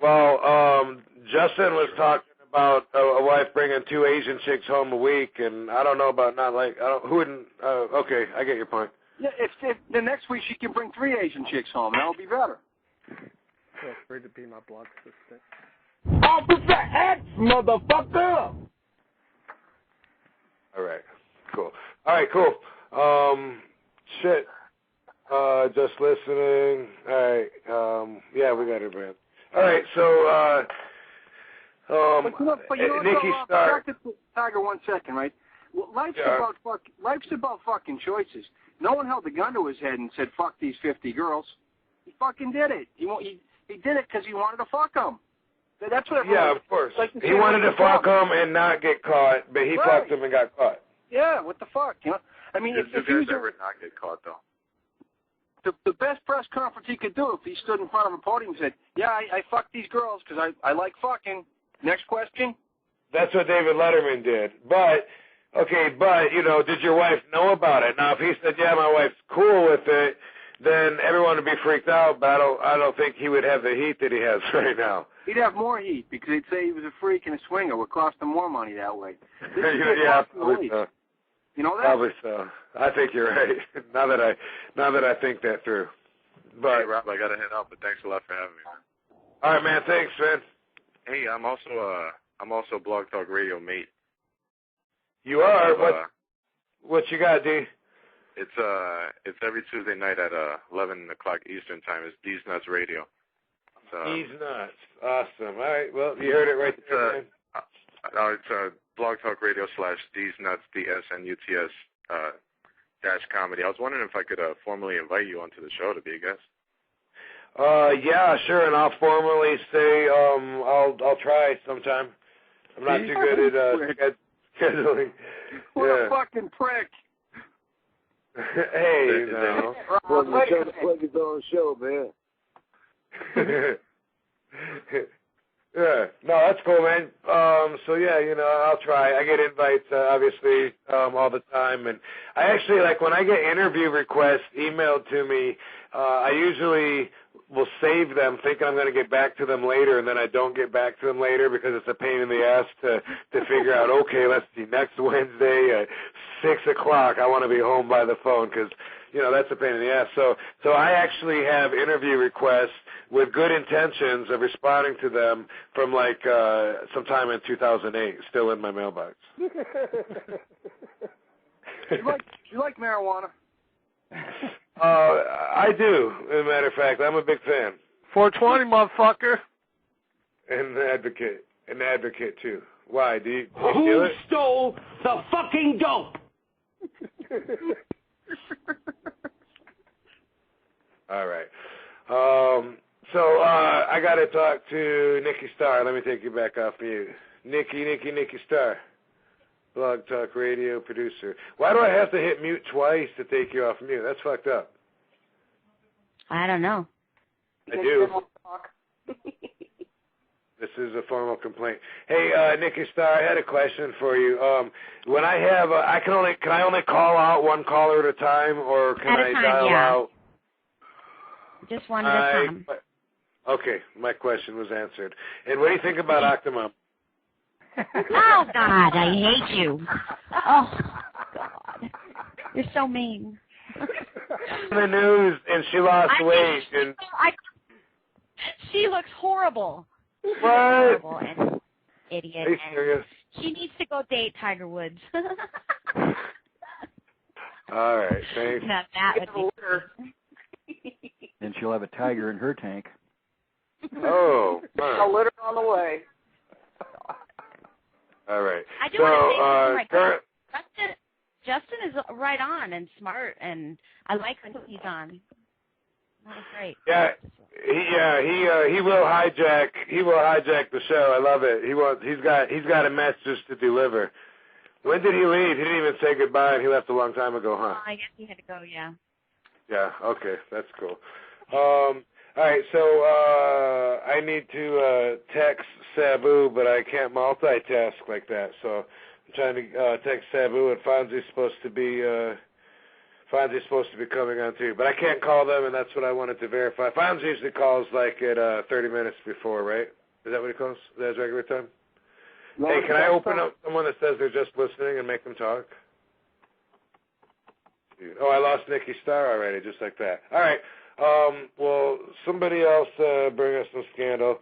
Well, Justin was talking about a wife bringing 2 Asian chicks home a week, and I don't know about not like okay, I get your point. Yeah, if the next week she can bring 3 Asian chicks home, that'll be better. Feel free to be my blog assistant. Officer X, motherfucker! All right, cool. Shit. Just listening. All right. Yeah, we got it, man. All right, so but you know Nikki Stark. Back to Tiger 1 second, right? Well, life's about fucking choices. No one held a gun to his head and said, "Fuck these 50 girls." He fucking did it. He did it because he wanted to fuck them. That's what. Yeah, of course. He wanted to fuck them and not get caught, but he fucked them and got caught. Yeah, what the fuck? You know, I mean, if you guys ever not get caught though? the best press conference he could do if he stood in front of a podium and said, yeah, I fucked these girls because I like fucking. Next question. That's what David Letterman did. But, you know, did your wife know about it? Now, if he said, yeah, my wife's cool with it, then everyone would be freaked out, but I don't think he would have the heat that he has right now. He'd have more heat because he'd say he was a freak and a swinger. It would cost him more money that way. Yeah, probably so. You know that? Probably so. I think you're right. Now that I think that through. But hey, Rob, I gotta head out, but thanks a lot for having me. All right, man. Thanks, man. Hey, I'm also Blog Talk Radio mate. You are? What you got, D? It's every Tuesday night at 11 o'clock Eastern time. It's D's Nuts Radio. D's Nuts. Awesome. All right. Well, you heard it right there, man. It's Blog Talk Radio / D's Nuts, DSNUTS dash comedy. I was wondering if I could formally invite you onto the show to be a guest. Yeah, sure, and I'll formally say I'll try sometime. I'm not too good at scheduling. What a fucking prick! Hey, you know. Well, you're trying to plug his own show, man. Yeah, no, that's cool, man. So yeah, you know, I'll try. I get invites, obviously, all the time, and I actually, like, when I get interview requests emailed to me, I usually will save them thinking I'm going to get back to them later, and then I don't get back to them later because it's a pain in the ass to figure out, okay, let's see, next Wednesday at 6 o'clock, I want to be home by the phone because, you know, that's a pain in the ass. So I actually have interview requests with good intentions of responding to them from, like, sometime in 2008, still in my mailbox. You like marijuana? I do, as a matter of fact. I'm a big fan. 420, motherfucker. And an advocate, too. Why? Do you Who steal it? stole the fucking dope? All right. So I got to talk to Nikki Starr. Let me take you back off mute. Nikki Starr. Blog Talk Radio producer. Why do I have to hit mute twice to take you off mute? That's fucked up. I don't know. I do. This is a formal complaint. Hey, Nikki Starr, I had a question for you. When I have, can I only call out one caller at a time, or can I dial out? Just one at a time. Okay, my question was answered. And what do you think about Octomom? Oh, God, I hate you. Oh, God. You're so mean. In the news, and she lost weight. And she looks horrible. What? Horrible and idiot. Are you serious? She needs to go date Tiger Woods. All right, thanks. Now, that would be And she'll have a tiger in her tank. Oh. A litter on the way. All right. I do want to say Justin is right on and smart, and I like when he's on. That was great. Yeah, he will hijack. He will hijack the show. I love it. He's got a message to deliver. When did he leave? He didn't even say goodbye, and he left a long time ago, huh? I guess he had to go. Yeah. Yeah. Okay, that's cool. All right, so I need to text Sabu, but I can't multitask like that. So I'm trying to text Sabu, and Fonzie's supposed to be coming on too. But I can't call them, and that's what I wanted to verify. Fonzie usually calls like at 30 minutes before, right? Is that what he calls? Is that his regular time? No, hey, can I open up someone that says they're just listening and make them talk? Oh, I lost Nikki Starr already, just like that. All right. Well, somebody else bring us some scandal.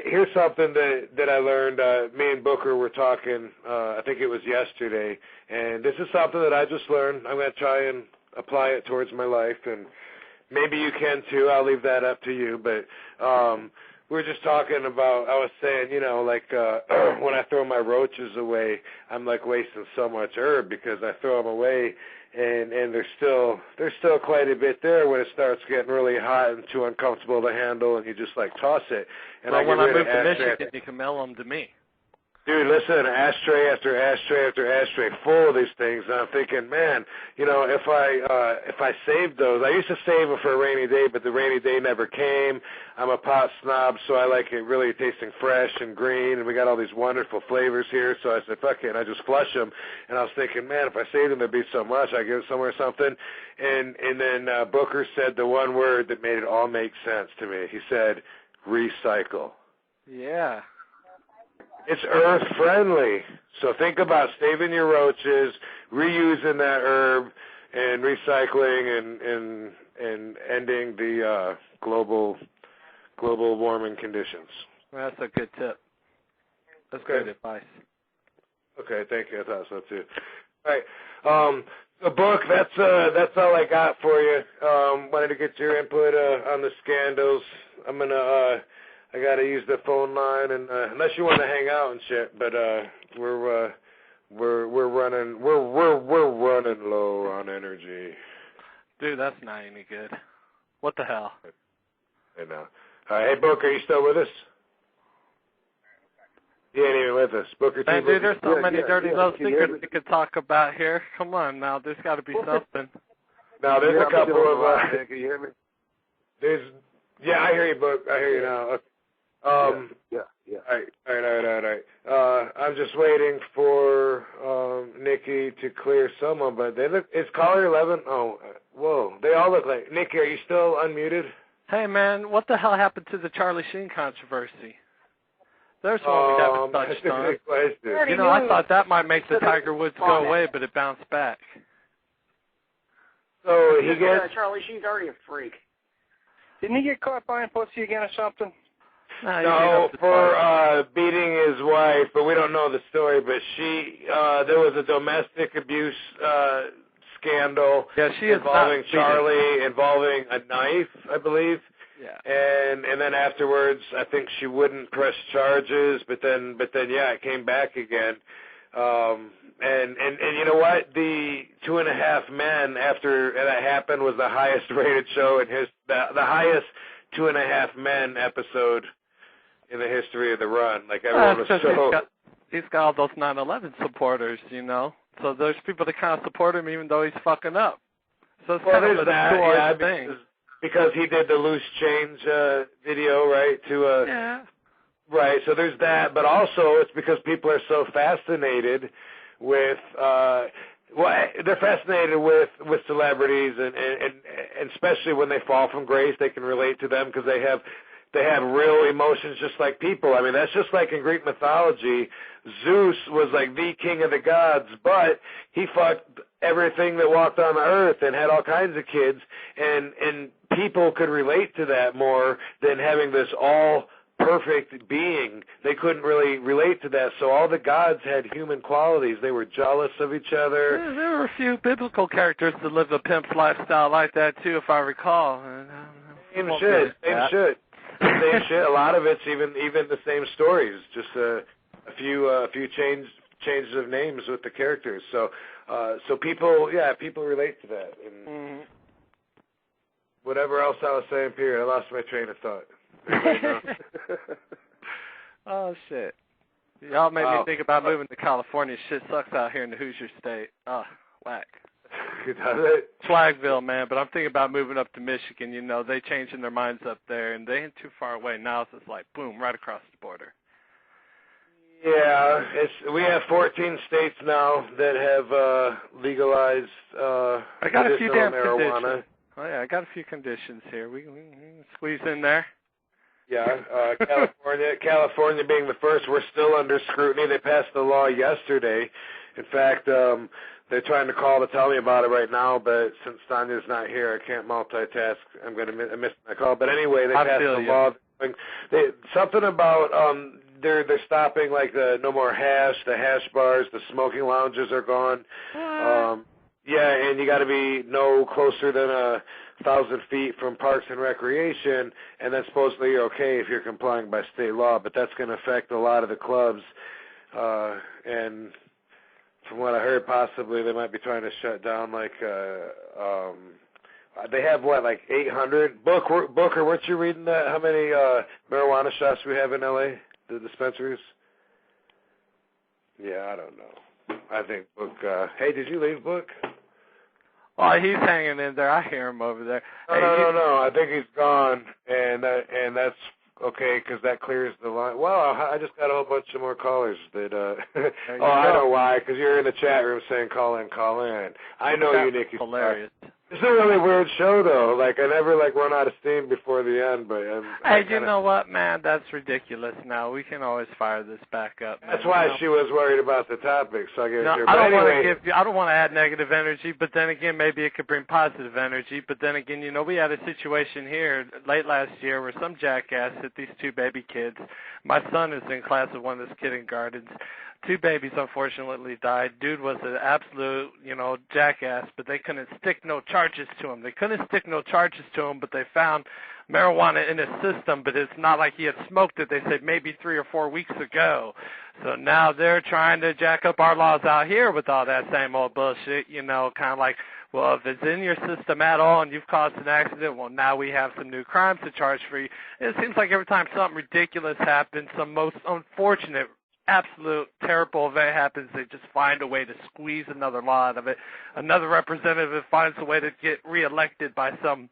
Here's something that I learned. Me and Booker were talking, I think it was yesterday, and this is something that I just learned. I'm going to try and apply it towards my life, and maybe you can too. I'll leave that up to you. But we were just talking about, I was saying, you know, like when I throw my roaches away, I'm like wasting so much herb because I throw them away. And there's still quite a bit there when it starts getting really hot and too uncomfortable to handle, and you just like toss it. And well, when I move to Michigan, you can mail them to me. Dude, listen, ashtray after ashtray after ashtray full of these things, and I'm thinking, man, you know, if I saved those, I used to save them for a rainy day, but the rainy day never came. I'm a pot snob, so I like it really tasting fresh and green, and we got all these wonderful flavors here, so I said, fuck it, and I just flush them, and I was thinking, man, if I saved them, there'd be so much, I'd give it somewhere or something, and then Booker said the one word that made it all make sense to me. He said, recycle. Yeah. It's earth friendly. So think about saving your roaches, reusing that herb, and recycling and ending the global warming conditions. That's a good tip. That's good advice. Okay, thank you. I thought so too. All right. The book, that's all I got for you. Wanted to get your input on the scandals. I gotta use the phone line, and unless you want to hang out and shit, but we're running low on energy. Dude, that's not any good. What the hell? I know. Hey, Book, are you still with us? He ain't even with us. Booker T. Hey, dude, there's so many dirty little secrets we could talk about here. Come on, now, there's got to be something. Now, there's a couple of. Can you hear me? Yeah, I hear you, Book. I hear you now. Okay. Yeah. All right. I'm just waiting for Nikki to clear someone, but they look. Is caller 11? Oh, whoa! They all look like Nikki. Are you still unmuted? Hey, man, what the hell happened to the Charlie Sheen controversy? There's one we haven't touched on. You know, I thought that might make the Tiger Woods go away, but it bounced back. So he gets. Charlie Sheen's already a freak. Didn't he get caught buying pussy again or something? No, for beating his wife, but we don't know the story. But there was a domestic abuse scandal involving Charlie, involving a knife, I believe. Yeah. And then afterwards, I think she wouldn't press charges, but then yeah, it came back again. And you know what? The 2.5 Men after that happened was the highest rated show in the highest 2.5 Men episode in the history of the run. Like everyone was so. He's got all those 9/11 supporters, you know. So there's people that kind of support him even though he's fucking up. So it's kind of a thing. Because he did the loose change video, right? Yeah. Right. So there's that, but also it's because people are so fascinated with. They're fascinated with celebrities, and especially when they fall from grace, they can relate to them because they have real emotions just like people. I mean, that's just like in Greek mythology. Zeus was like the king of the gods, but he fucked everything that walked on the earth and had all kinds of kids, and people could relate to that more than having this all perfect being. They couldn't really relate to that, so all the gods had human qualities. They were jealous of each other. Yeah, there were a few biblical characters that lived a pimp's lifestyle like that too, if I recall. Same shit. A lot of it's even the same stories, just a few changes of names with the characters. So people relate to that. And whatever else I was saying, period. I lost my train of thought. Oh shit! Y'all made me think about moving to California. Shit sucks out here in the Hoosier State. Whack. Does it? Flagville, man. But I'm thinking about moving up to Michigan. You know, they changing their minds up there, and they ain't too far away. Now it's just like boom, right across the border. Yeah, we have 14 states now that have legalized I got a few damn marijuana. Conditions. Oh yeah, I got a few conditions here. We can squeeze in there. Yeah, California being the first, we're still under scrutiny. They passed the law yesterday. In fact, they're trying to call to tell me about it right now, but since Sonia's not here, I can't multitask. I'm going to miss my call. But anyway, they passed the law. Something about they're stopping like the no more hash, the hash bars, the smoking lounges are gone. Yeah, and you got to be no closer than 1,000 feet from parks and recreation, and then supposedly you're okay if you're complying by state law, but that's going to affect a lot of the clubs. And from what I heard, possibly they might be trying to shut down like they have like 800. Booker, weren't you reading that? How many marijuana shops we have in LA? The dispensaries? Yeah, I don't know. I think Book. Hey, did you leave Book? Oh, he's hanging in there. I hear him over there. No. I think he's gone, and that's okay because that clears the line. Well, I just got a whole bunch of more callers that. I know why. Because you're in the chat room saying call in. I know you, Nicky. Hilarious. It's a really weird show, though. Like, I never, run out of steam before the end, but... you know what, man? That's ridiculous now. We can always fire this back up, man. That's why she was worried about the topic, so I gave it to her. I don't want to add negative energy, but then again, maybe it could bring positive energy. But then again, we had a situation here late last year where some jackass hit these two baby kids. My son is in class of one of those kindergartens. Two babies, unfortunately, died. Dude was an absolute, jackass, but they couldn't stick no charges to him. But they found marijuana in his system, but it's not like he had smoked it. They said maybe 3 or 4 weeks ago. So now they're trying to jack up our laws out here with all that same old bullshit, kind of like, well, if it's in your system at all and you've caused an accident, well, now we have some new crimes to charge for you. It seems like every time something ridiculous happens, some most unfortunate absolute terrible event happens, they just find a way to squeeze another law out of it. Another representative finds a way to get reelected by some,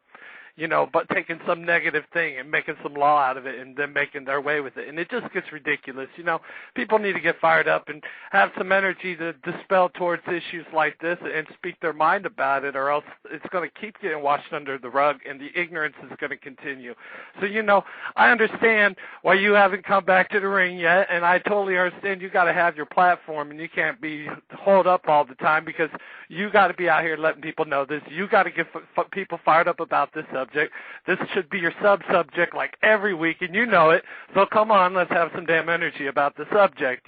but taking some negative thing and making some law out of it and then making their way with it. And it just gets ridiculous. People need to get fired up and have some energy to dispel towards issues like this and speak their mind about it, or else it's going to keep getting washed under the rug and the ignorance is going to continue. So, I understand why you haven't come back to the ring yet, and I totally understand you got to have your platform and you can't be holed up all the time because you got to be out here letting people know this. You got to get people fired up about this subject. This should be your sub-subject like every week, and you know it. So come on, let's have some damn energy about the subject,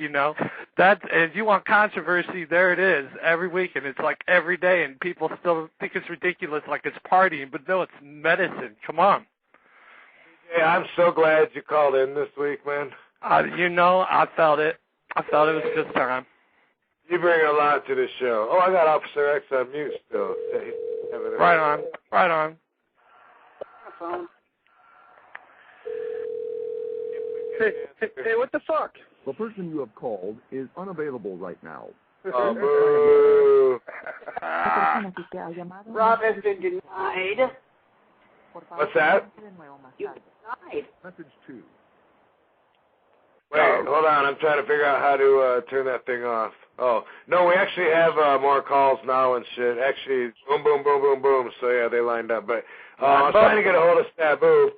That, if you want controversy, there it is every week, and it's like every day, and people still think it's ridiculous like it's partying, but no, it's medicine. Come on. Yeah, I'm so glad you called in this week, man. I felt it. I felt it was just time. You bring a lot to this show. Oh, I got Officer X on mute still. Right on. Phone. Hey, what the fuck? The person you have called is unavailable right now. Oh, boo. Rob has been denied. What's that? You've been denied. Message 2. Wait, hold on. I'm trying to figure out how to turn that thing off. Oh, no, we actually have more calls now and shit. Actually, boom, boom, boom, boom, boom. So, yeah, they lined up. But I was trying to get a hold of Sabu.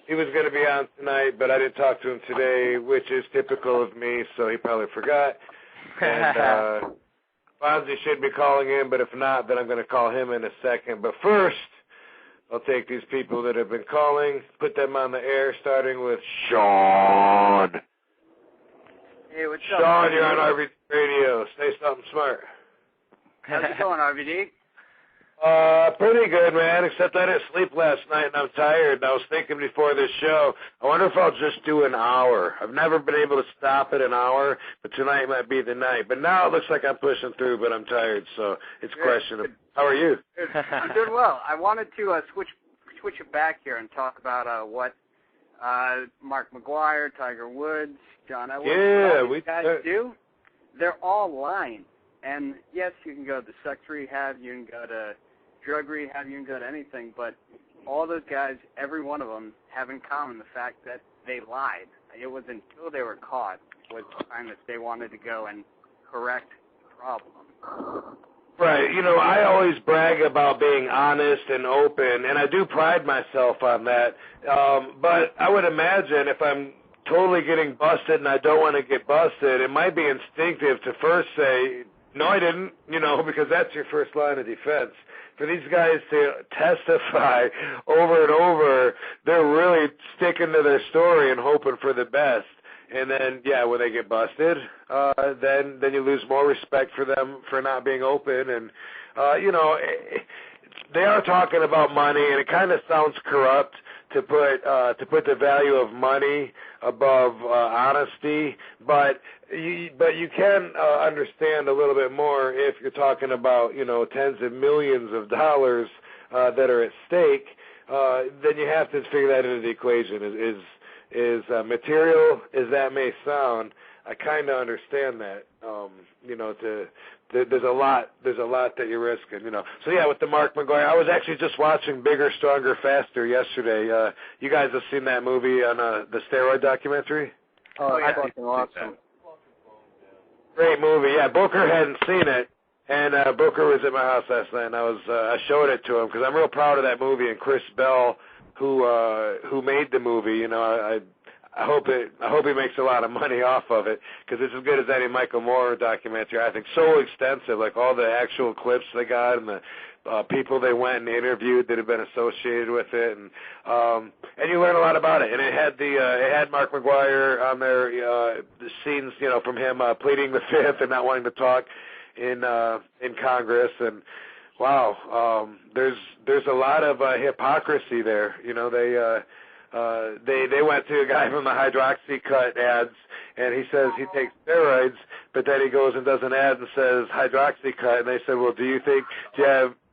He was going to be on tonight, but I didn't talk to him today, which is typical of me, so he probably forgot. And Fonzie should be calling in, but if not, then I'm going to call him in a second. But first, I'll take these people that have been calling, put them on the air, starting with Sean. Hey, what's up? Sean, you're on RVD Radio. Say something smart. How's it going, RVD? Pretty good, man, except I didn't sleep last night and I'm tired. And I was thinking before this show, I wonder if I'll just do an hour. I've never been able to stop at an hour, but tonight might be the night. But now it looks like I'm pushing through, but I'm tired, so it's questionable. How are you? I'm doing well. I wanted to switch it back here and talk about what Mark McGuire, Tiger Woods, John Edwards, all these guys do. They're all lying. And yes, you can go to sex rehab, you can go to drug rehab, you can go to anything, but all those guys, every one of them, have in common the fact that they lied. It was until they were caught was the time that they wanted to go and correct the problem. Right. I always brag about being honest and open, and I do pride myself on that. But I would imagine if I'm totally getting busted and I don't want to get busted, it might be instinctive to first say, no, I didn't, because that's your first line of defense. For these guys to testify over and over, they're really sticking to their story and hoping for the best. And then, when they get busted, then you lose more respect for them for not being open. And, they are talking about money, and it kind of sounds corrupt to put the value of money above honesty, but you can understand a little bit more if you're talking about tens of millions of dollars that are at stake. Then you have to figure that into the equation. Is material as that may sound, I kind of understand that. You know, there's a lot that you're risking. You know, so yeah, with the Mark McGuire, I was actually just watching Bigger, Stronger, Faster yesterday. You guys have seen that movie on the steroid documentary? Oh, yeah. fucking awesome. Great movie. Yeah, Booker hadn't seen it, and Booker was at my house last night, and I showed it to him because I'm real proud of that movie, and Chris Bell, who made the movie. You know, I hope he makes a lot of money off of it because it's as good as any Michael Moore documentary. I think so extensive, like all the actual clips they got and the people they went and interviewed that have been associated with it, and you learn a lot about it. And it had Mark McGuire on there, the scenes, you know, from him pleading the fifth and not wanting to talk in Congress, and wow, there's a lot of hypocrisy there. You know, they went to a guy from the Hydroxycut ads, and he says he takes steroids, but then he goes and does an ad and says Hydroxycut, and they said, well,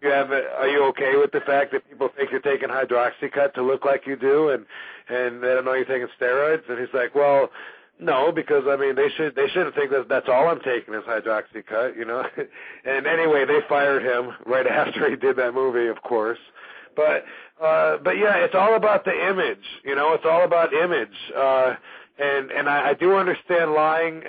are you okay with the fact that people think you're taking Hydroxycut to look like you do, and they don't know you're taking steroids? And he's like, well, no, because I mean they shouldn't think that that's all I'm taking is Hydroxycut, you know. And anyway, they fired him right after he did that movie, of course. But yeah, it's all about the image, you know. It's all about image, and I do understand lying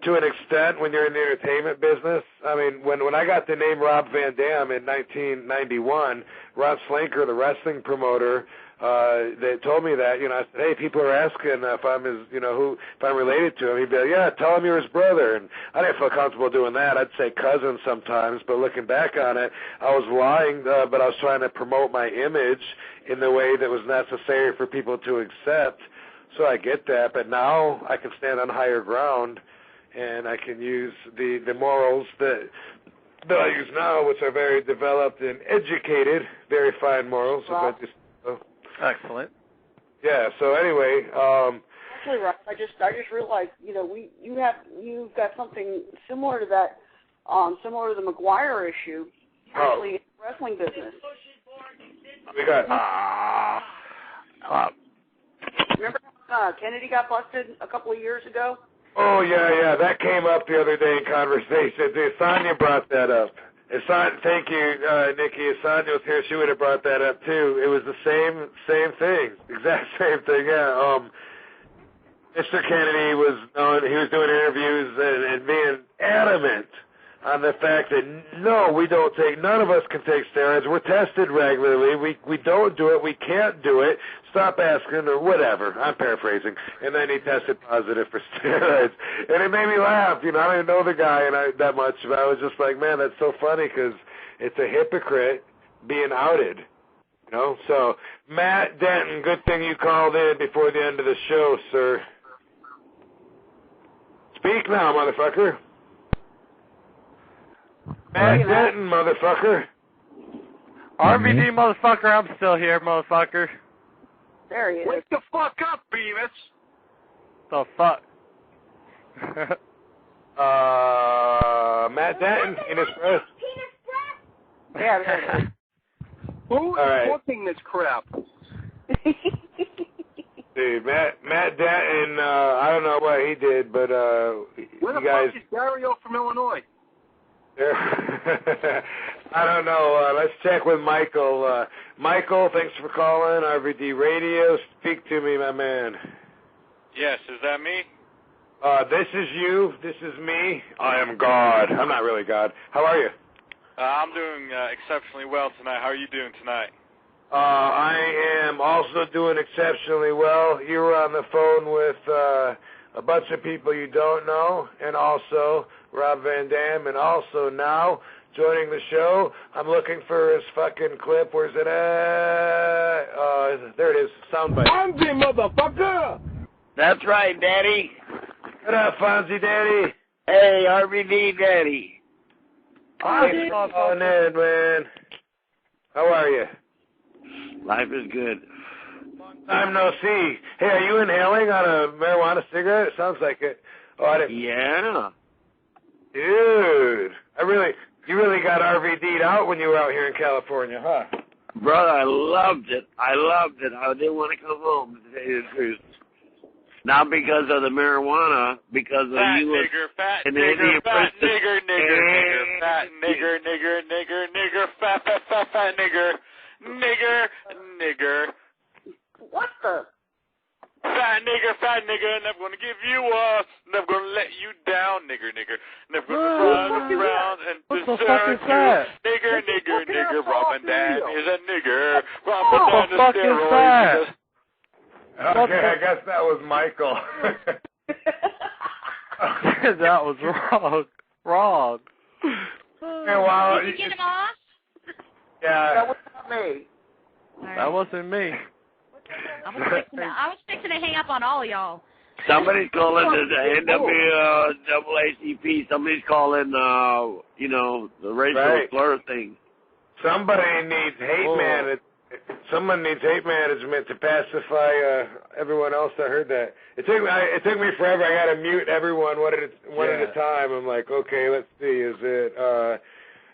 to an extent when you're in the entertainment business. I mean, when I got the name Rob Van Dam in 1991, Ron Slinker, the wrestling promoter, they told me that, you know, I said, hey, people are asking if I'm his, you know, if I'm related to him. He'd be like, yeah, tell him you're his brother. And I didn't feel comfortable doing that. I'd say cousin sometimes, but looking back on it, I was lying, but I was trying to promote my image in the way that was necessary for people to accept. So I get that, but now I can stand on higher ground, and I can use the morals that I use now, which are very developed and educated, very fine morals. Wow. Excellent. Yeah. So anyway, actually, Rob, I just realized, you know, you've got something similar to that, similar to the McGuire issue, actually in the wrestling business. We got. Remember how Kennedy got busted a couple of years ago? Oh yeah, that came up the other day in conversation. Sonia brought that up. Thank you, Nikki. If Sonia was here, she would have brought that up too. It was the same thing, exact same thing. Yeah. Mr. Kennedy was known. He was doing interviews and being adamant on the fact that no, we don't take. None of us can take steroids. We're tested regularly. We don't do it. We can't do it. Stop asking or whatever. I'm paraphrasing. And then he tested positive for steroids, and it made me laugh. You know, I didn't know the guy that much, but I was just like, man, that's so funny because it's a hypocrite being outed. You know. So Matt Denton, good thing you called in before the end of the show, sir. Speak now, motherfucker. Matt Denton, motherfucker. RVD, motherfucker, I'm still here, motherfucker. There he is. Wake the fuck up, Beavis. The fuck? Matt Denton, penis breath. Yeah, there it is. Who is booking this crap? Dude, Matt Denton, I don't know what he did, but Where the fuck is Dario from Illinois? I don't know. Let's check with Michael. Michael, thanks for calling RVD Radio. Speak to me, my man. Yes, is that me? This is you. This is me. I am God. I'm not really God. How are you? I'm doing exceptionally well tonight. How are you doing tonight? I am also doing exceptionally well. You were on the phone with a bunch of people you don't know, and also Rob Van Dam, and also now joining the show, I'm looking for his fucking clip. Where's it at? There it is. Soundbite. Fonzie, motherfucker! That's right, Daddy. What up, Fonzie Daddy? Hey, RVD Daddy. Thanks for calling in, man. How are you? Life is good. Time no see. Hey, are you inhaling on a marijuana cigarette? It sounds like it. Oh, I didn't. Yeah. Dude, you really got RVD'd out when you were out here in California, huh? Brother, I loved it. I didn't want to come home, to tell you the truth. Not because of the marijuana, because of Fat you nigger, fat and the nigger, Indian fat princess. nigger, nigger, fat nigger, nigger, fat nigger, nigger. What the? Fat nigger, never gonna give you up, never gonna let you down, nigger, never gonna run around and desert you, nigger, Robin Dan is a nigger, Robin Dan is steroids. Okay, I guess that was Michael. That was wrong. Hey, well, Did you get him off? Yeah. That was not me. That wasn't me. I was fixing to hang up on all y'all. Somebody's calling the NAACP. Somebody's calling, the racial slur thing. Somebody needs hate management. Someone needs hate management to pacify everyone else that heard that. It took me forever. I got to mute everyone one at a time. I'm like, okay, let's see. Is it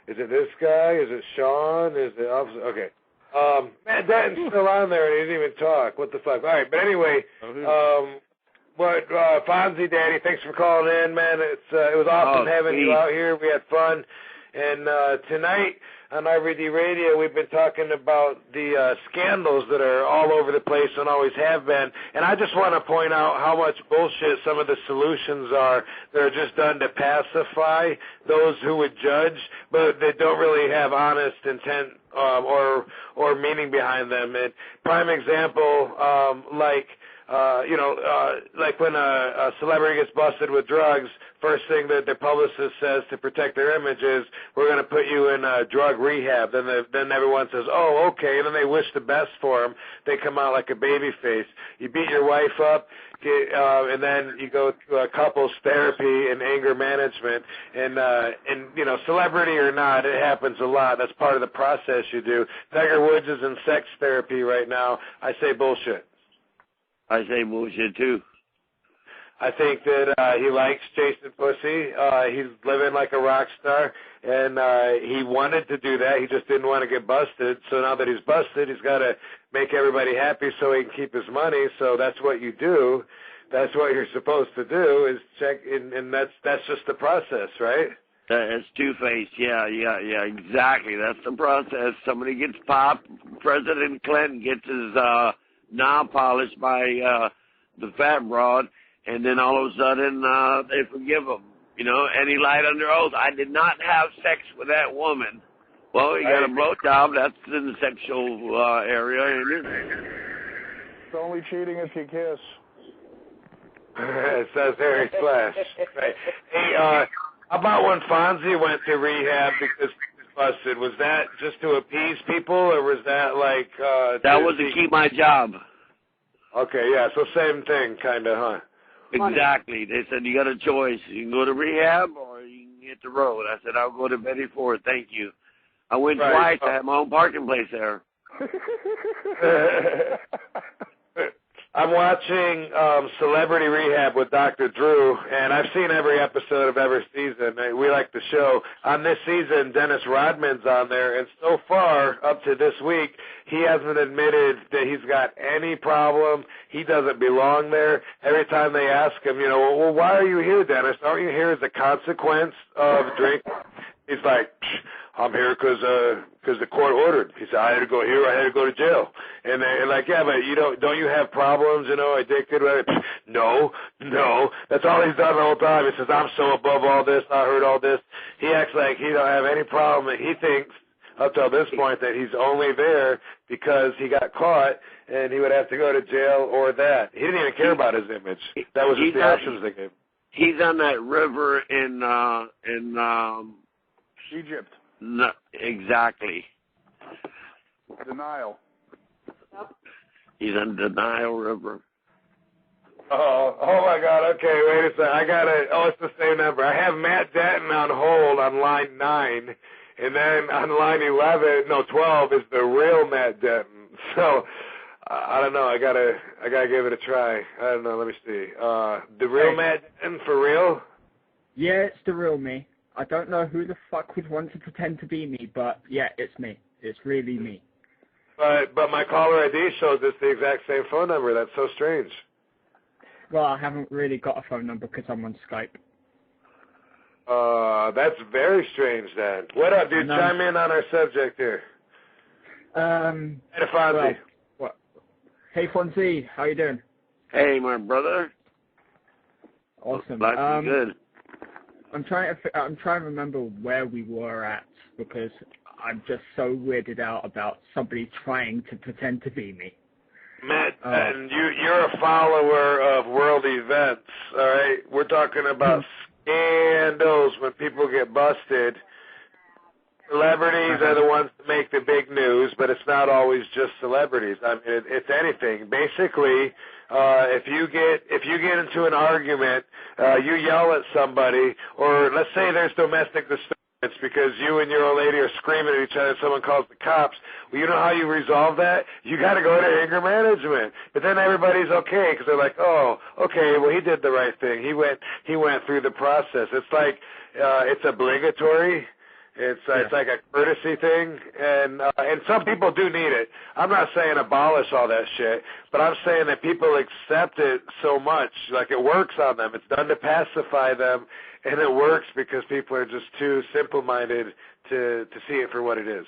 this guy? Is it Sean? Is it Officer? Okay. Matt Denton's still on there and he didn't even talk. What the fuck? All right, but anyway, Fonzie, Daddy, thanks for calling in, man. It was awesome having you out here. We had fun. And tonight on RVD Radio, we've been talking about the scandals that are all over the place and always have been. And I just want to point out how much bullshit some of the solutions are that are just done to pacify those who would judge, but they don't really have honest intent or meaning behind them. And prime example, like when a celebrity gets busted with drugs, first thing that their publicist says to protect their image is, we're going to put you in drug rehab. Then everyone says, oh, okay, and then they wish the best for them. They come out like a baby face. You beat your wife up, and then you go to a couples therapy and anger management. And celebrity or not, it happens a lot. That's part of the process you do. Tiger Woods is in sex therapy right now. I say bullshit. I say bullshit, too. I think that he likes chasing pussy. He's living like a rock star, and he wanted to do that. He just didn't want to get busted. So now that he's busted, he's got to make everybody happy so he can keep his money. So that's what you do. That's what you're supposed to do is check, and that's just the process, right? That's two-faced. Yeah, exactly. That's the process. Somebody gets popped. President Clinton gets his knob polished by the fat broad, and then all of a sudden they forgive him, and he lied under oath. I did not have sex with that woman. Well, he got a blowjob. That's in the sexual area, isn't it? It's only cheating if you kiss. It says Harry Slash. Right. Hey, how about when Fonzie went to rehab because he was busted? Was that just to appease people, or was that like... that was to keep my job. Okay, yeah, so same thing, kind of, huh? Exactly. They said, you got a choice. You can go to rehab or you can hit the road. I said, I'll go to Betty Ford. Thank you. I went twice. I had my own parking place there. I'm watching Celebrity Rehab with Dr. Drew, and I've seen every episode of every season. We like the show. On this season, Dennis Rodman's on there, and so far, up to this week, he hasn't admitted that he's got any problem. He doesn't belong there. Every time they ask him, well, why are you here, Dennis? Aren't you here as a consequence of drinking? He's like, I'm here because the court ordered. He said, I had to go here, I had to go to jail. And they're like, yeah, but don't you have problems, addicted? No. That's all he's done the whole time. He says, I'm so above all this, I heard all this. He acts like he don't have any problem. He thinks, up till this point, that he's only there because he got caught and he would have to go to jail or that. He didn't even care about his image. That was just the options they gave. He's on that river in Egypt. No, exactly. Denial. He's on Denial River. Oh my God. Okay, wait a second. it's the same number. I have Matt Denton on hold on line 9, and then on line 12 is the real Matt Denton. So I don't know. I gotta give it a try. I don't know. Let me see. The real Matt Denton for real? Yeah, it's the real me. I don't know who the fuck would want to pretend to be me, but yeah, it's me. It's really me. But my caller ID shows it's the exact same phone number. That's so strange. Well, I haven't really got a phone number because I'm on Skype. That's very strange then. What up, dude? No. Chime in on our subject here. Hey, Fonzie. Well, hey, Fonzie, how you doing? Hey, my brother. Awesome. Life is good. I'm trying to remember where we were at because I'm just so weirded out about somebody trying to pretend to be me. Matt, and you're a follower of world events, all right? We're talking about scandals when people get busted. Celebrities are the ones that make the big news, but it's not always just celebrities. I mean, it's anything. Basically, if you get into an argument, you yell at somebody, or let's say there's domestic disturbance because you and your old lady are screaming at each other and someone calls the cops. Well, you know how you resolve that? You got to go to anger management. But then everybody's okay because they're like, oh, okay, well, he did the right thing. He went through the process. It's like it's obligatory. It's like a courtesy thing, and some people do need it. I'm not saying abolish all that shit, but I'm saying that people accept it so much, like it works on them. It's done to pacify them, and it works because people are just too simple-minded to see it for what it is.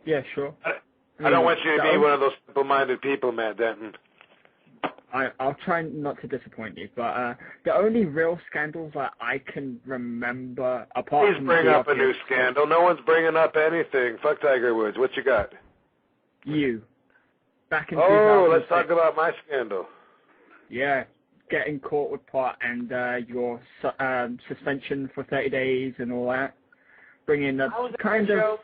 Yeah, sure. I don't want you to be one of those simple-minded people, Matt Denton. I'll try not to disappoint you, but the only real scandals that I can remember, apart from... Please bring up a new scandal. No one's bringing up anything. Fuck Tiger Woods. What you got? You. Back in 2006. Let's talk about my scandal. Yeah, getting caught with pot and your suspension for 30 days and all that. Bringing that kind of...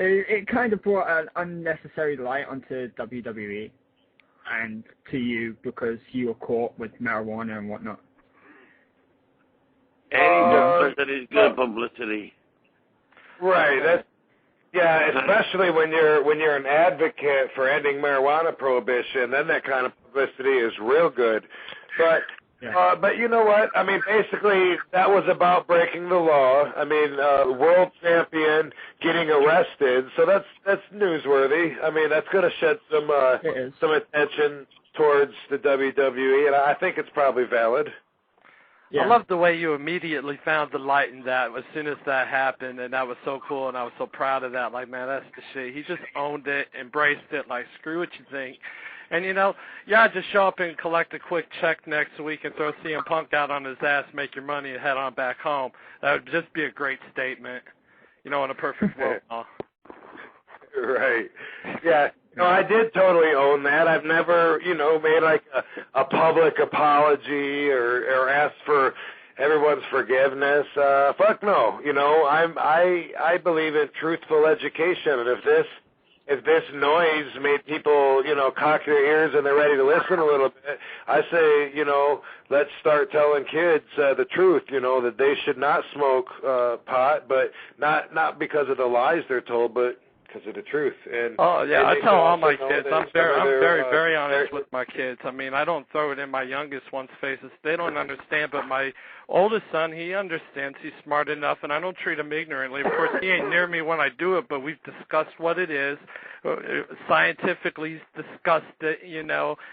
It kind of brought an unnecessary light onto WWE and to you because you were caught with marijuana and whatnot. Any publicity is good publicity. Right. Especially when you're an advocate for ending marijuana prohibition, then that kind of publicity is real good. But you know what? I mean, basically, that was about breaking the law. I mean, world champion getting arrested, so that's newsworthy. I mean, that's going to shed some attention towards the WWE, and I think it's probably valid. Yeah. I love the way you immediately found the light in that as soon as that happened, and that was so cool, and I was so proud of that. Like, man, that's the shit. He just owned it, embraced it, like, screw what you think. And, just show up and collect a quick check next week and throw CM Punk out on his ass, make your money, and head on back home. That would just be a great statement, in a perfect world. Right. Yeah. No, I did totally own that. I've never, made like a public apology or asked for everyone's forgiveness. Fuck no. I believe in truthful education, and if this noise made people, cock their ears and they're ready to listen a little bit, I say, let's start telling kids the truth, that they should not smoke pot, but not because of the lies they're told, but because of the truth. And I tell all my kids. I'm very honest with my kids. I mean, I don't throw it in my youngest one's faces. They don't understand, but my oldest son, he understands. He's smart enough, and I don't treat him ignorantly. Of course, he ain't near me when I do it, but we've discussed what it is. Scientifically, he's discussed it,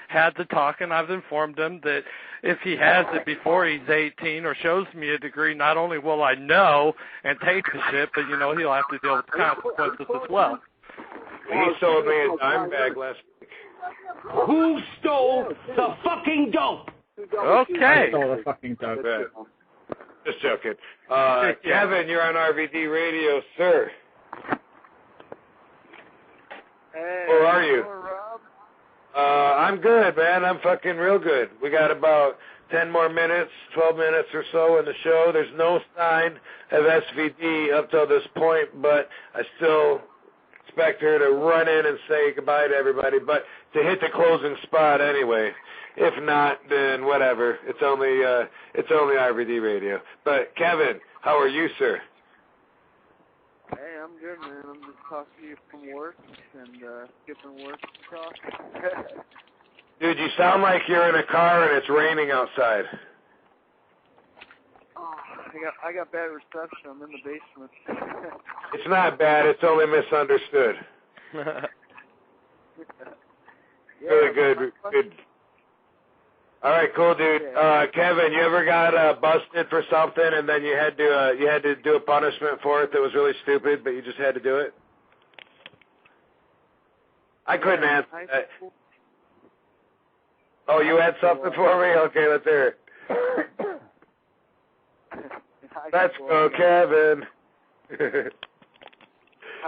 had the talk, and I've informed him that if he has it before he's 18 or shows me a degree, not only will I know and take the shit, but, he'll have to deal with the consequences as well. He sold me a dime bag last week. Who stole the fucking dope? Okay. I stole the fucking dope. Just joking. Kevin, you're on RVD Radio, sir. Hey, where are you? Rob? I'm good, man. I'm fucking real good. We got about 10 more minutes, 12 minutes or so in the show. There's no sign of SVD up till this point, but I still expect her to run in and say goodbye to everybody, but to hit the closing spot anyway. If not, then whatever. It's only RVD Radio. But Kevin, how are you, sir? Hey, I'm good, man. I'm just talking to you from work and skipping work to talk. Dude, you sound like you're in a car and it's raining outside. Oh, I got bad reception. I'm in the basement. It's not bad. It's only misunderstood. Really good. Good. All right, cool, dude. Kevin, you ever got busted for something and then you had to do a punishment for it that was really stupid, but you just had to do it? I couldn't answer that. Oh, you had something for me? Okay, let's hear it. Let's go, Kevin.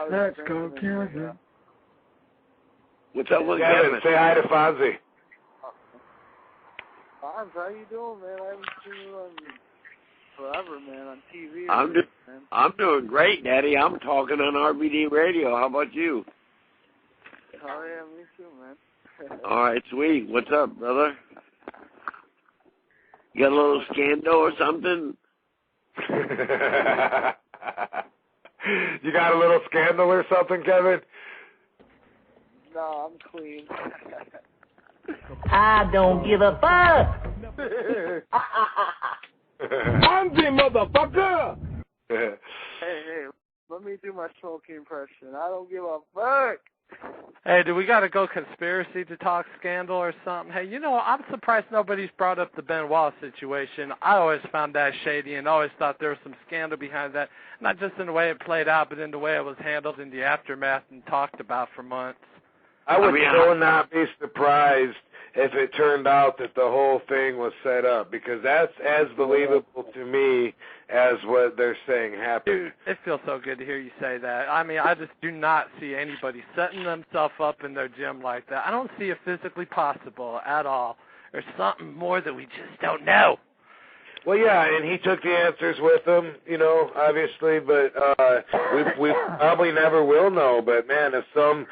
Let's go, Kevin. What's up with Kevin? Say hi to Fonzie. Fonz, how you doing, man? I haven't seen you on forever, man, on TV. I'm doing great, Daddy. I'm talking on RVD radio. How about you? Oh, yeah, me too, man. All right, sweet. What's up, brother? You got a little scandal or something? You got a little scandal or something, Kevin? No, I'm clean. I don't give a fuck. Fonzie, motherfucker! Hey, let me do my Smokey impression. I don't give a fuck. Hey, do we got to go conspiracy to talk scandal or something? Hey, you know, I'm surprised nobody's brought up the Benoit situation. I always found that shady and always thought there was some scandal behind that, not just in the way it played out, but in the way it was handled in the aftermath and talked about for months. I would so not be surprised if it turned out that the whole thing was set up, because that's as believable to me as what they're saying happened. Dude, it feels so good to hear you say that. I mean, I just do not see anybody setting themselves up in their gym like that. I don't see it physically possible at all. There's something more that we just don't know. Well, yeah, and he took the answers with him, you know, obviously, but we probably never will know. But, man, if some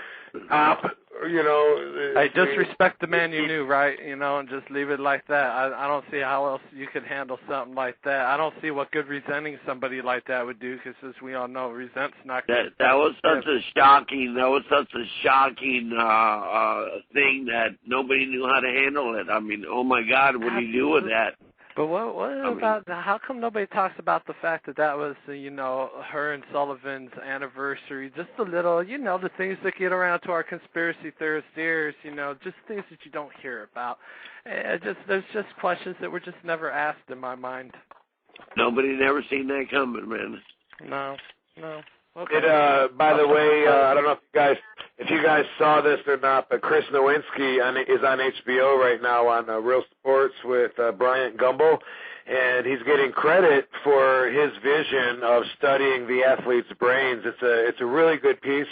op, you know... Hey, just respect the man you knew, right, you know, and just leave it like that. I don't see how else you could handle something like that. I don't see what good resenting somebody like that would do, because as we all know, resent's not good. That was such a shocking thing that nobody knew how to handle it. I mean, oh, my God, what do you do with that? But how come nobody talks about the fact that that was, you know, her and Sullivan's anniversary, just a little, you know, the things that get around to our conspiracy theorist ears, you know, just things that you don't hear about. There's just questions that were just never asked in my mind. Nobody never seen that coming, man. No. Okay. By the way, I don't know if you guys saw this or not, but Chris Nowinski is on HBO right now on Real Sports with Bryant Gumbel, and he's getting credit for his vision of studying the athlete's brains. It's a really good piece.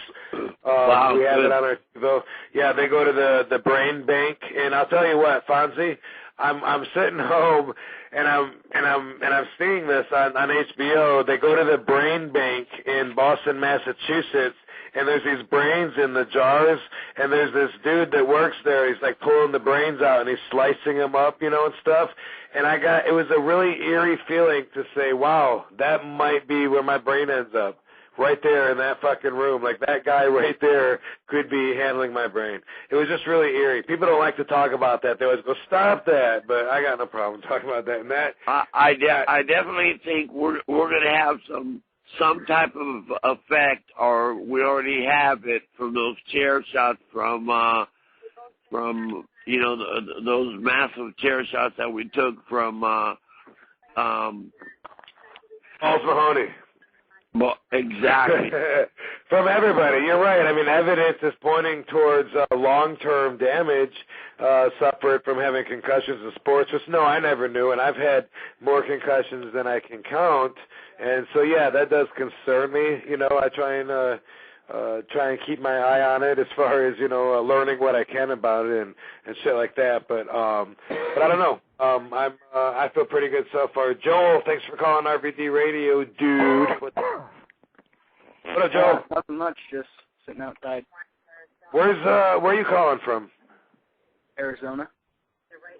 Wow, we have good. it on our show. Yeah, they go to the brain bank, and I'll tell you what, Fonzie, I'm sitting home and I'm seeing this on HBO. They go to the brain bank in Boston, Massachusetts, and there's these brains in the jars, and there's this dude that works there. He's like pulling the brains out and he's slicing them up, you know, and stuff. And it was a really eerie feeling to say, wow, that might be where my brain ends up. Right there in that fucking room. Like, that guy right there could be handling my brain. It was just really eerie. People don't like to talk about that. They always go, stop that. But I got no problem talking about that. And that I definitely think we're going to have some type of effect, or we already have it, from those chair shots from you know, those massive chair shots that we took from Paul Mahoney. Well, exactly. From everybody, you're right. I mean, evidence is pointing towards long-term damage suffered from having concussions in sports, which, no, I never knew, and I've had more concussions than I can count. And so, yeah, that does concern me. You know, I try and keep my eye on it as far as, you know, learning what I can about it and shit like that. But I don't know. I feel pretty good so far. Joel, thanks for calling RVD Radio, dude. What up, Joel? Nothing much, just sitting outside. Where are you calling from? Arizona.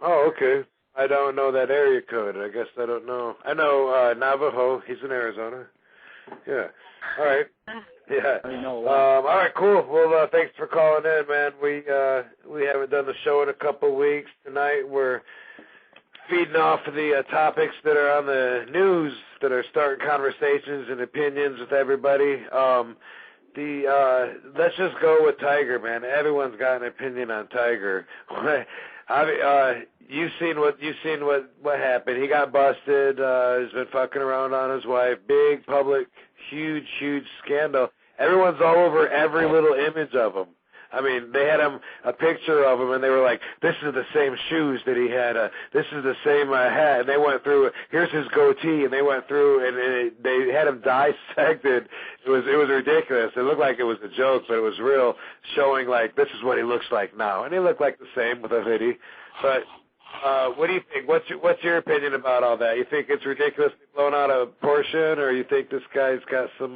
Oh, okay. I don't know that area code. I guess I don't know. I know Navajo. He's in Arizona. Yeah. All right. Yeah. All right, cool. Well, thanks for calling in, man. We haven't done the show in a couple of weeks. Tonight we're feeding off of the topics that are on the news that are starting conversations and opinions with everybody. let's just go with Tiger, man. Everyone's got an opinion on Tiger. You've seen what happened. He got busted. He's been fucking around on his wife. Big public, huge scandal. Everyone's all over every little image of him. I mean, they had a picture of him, and they were like, "This is the same shoes that he had. This is the same hat." And they went through. Here's his goatee, and they went through, and they had him dissected. It was ridiculous. It looked like it was a joke, but it was real, showing like this is what he looks like now, and he looked like the same with a hoodie. But what do you think? What's your opinion about all that? You think it's ridiculously blown out of proportion, or you think this guy's got some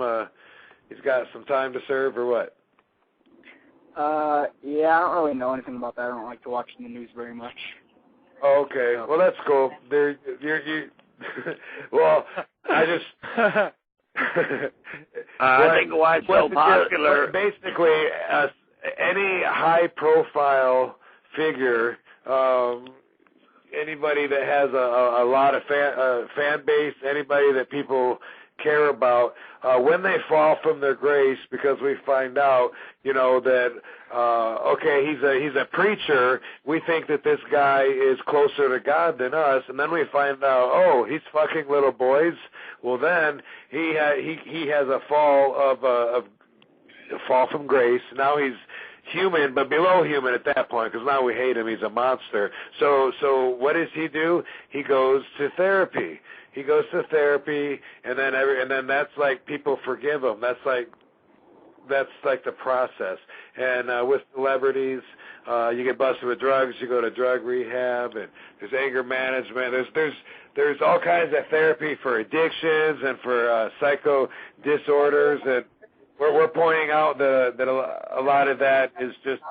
time to serve, or what? Yeah, I don't really know anything about that. I don't like to watch the news very much. Okay, well that's cool. Well, I just. I think why it's so popular. Basically, any high-profile figure, anybody that has a lot of fan base, anybody that people care about, when they fall from their grace, because we find out, that okay, he's a preacher. We think that this guy is closer to God than us, and then we find out, oh, he's fucking little boys. Well, then he has a fall from grace. Now he's human, but below human at that point, because now we hate him. He's a monster. So what does he do? He goes to therapy. And then that's like people forgive him. That's like the process. And with celebrities, you get busted with drugs, you go to drug rehab, and there's anger management. There's all kinds of therapy for addictions and for psycho disorders, and we're pointing out that a lot of that is just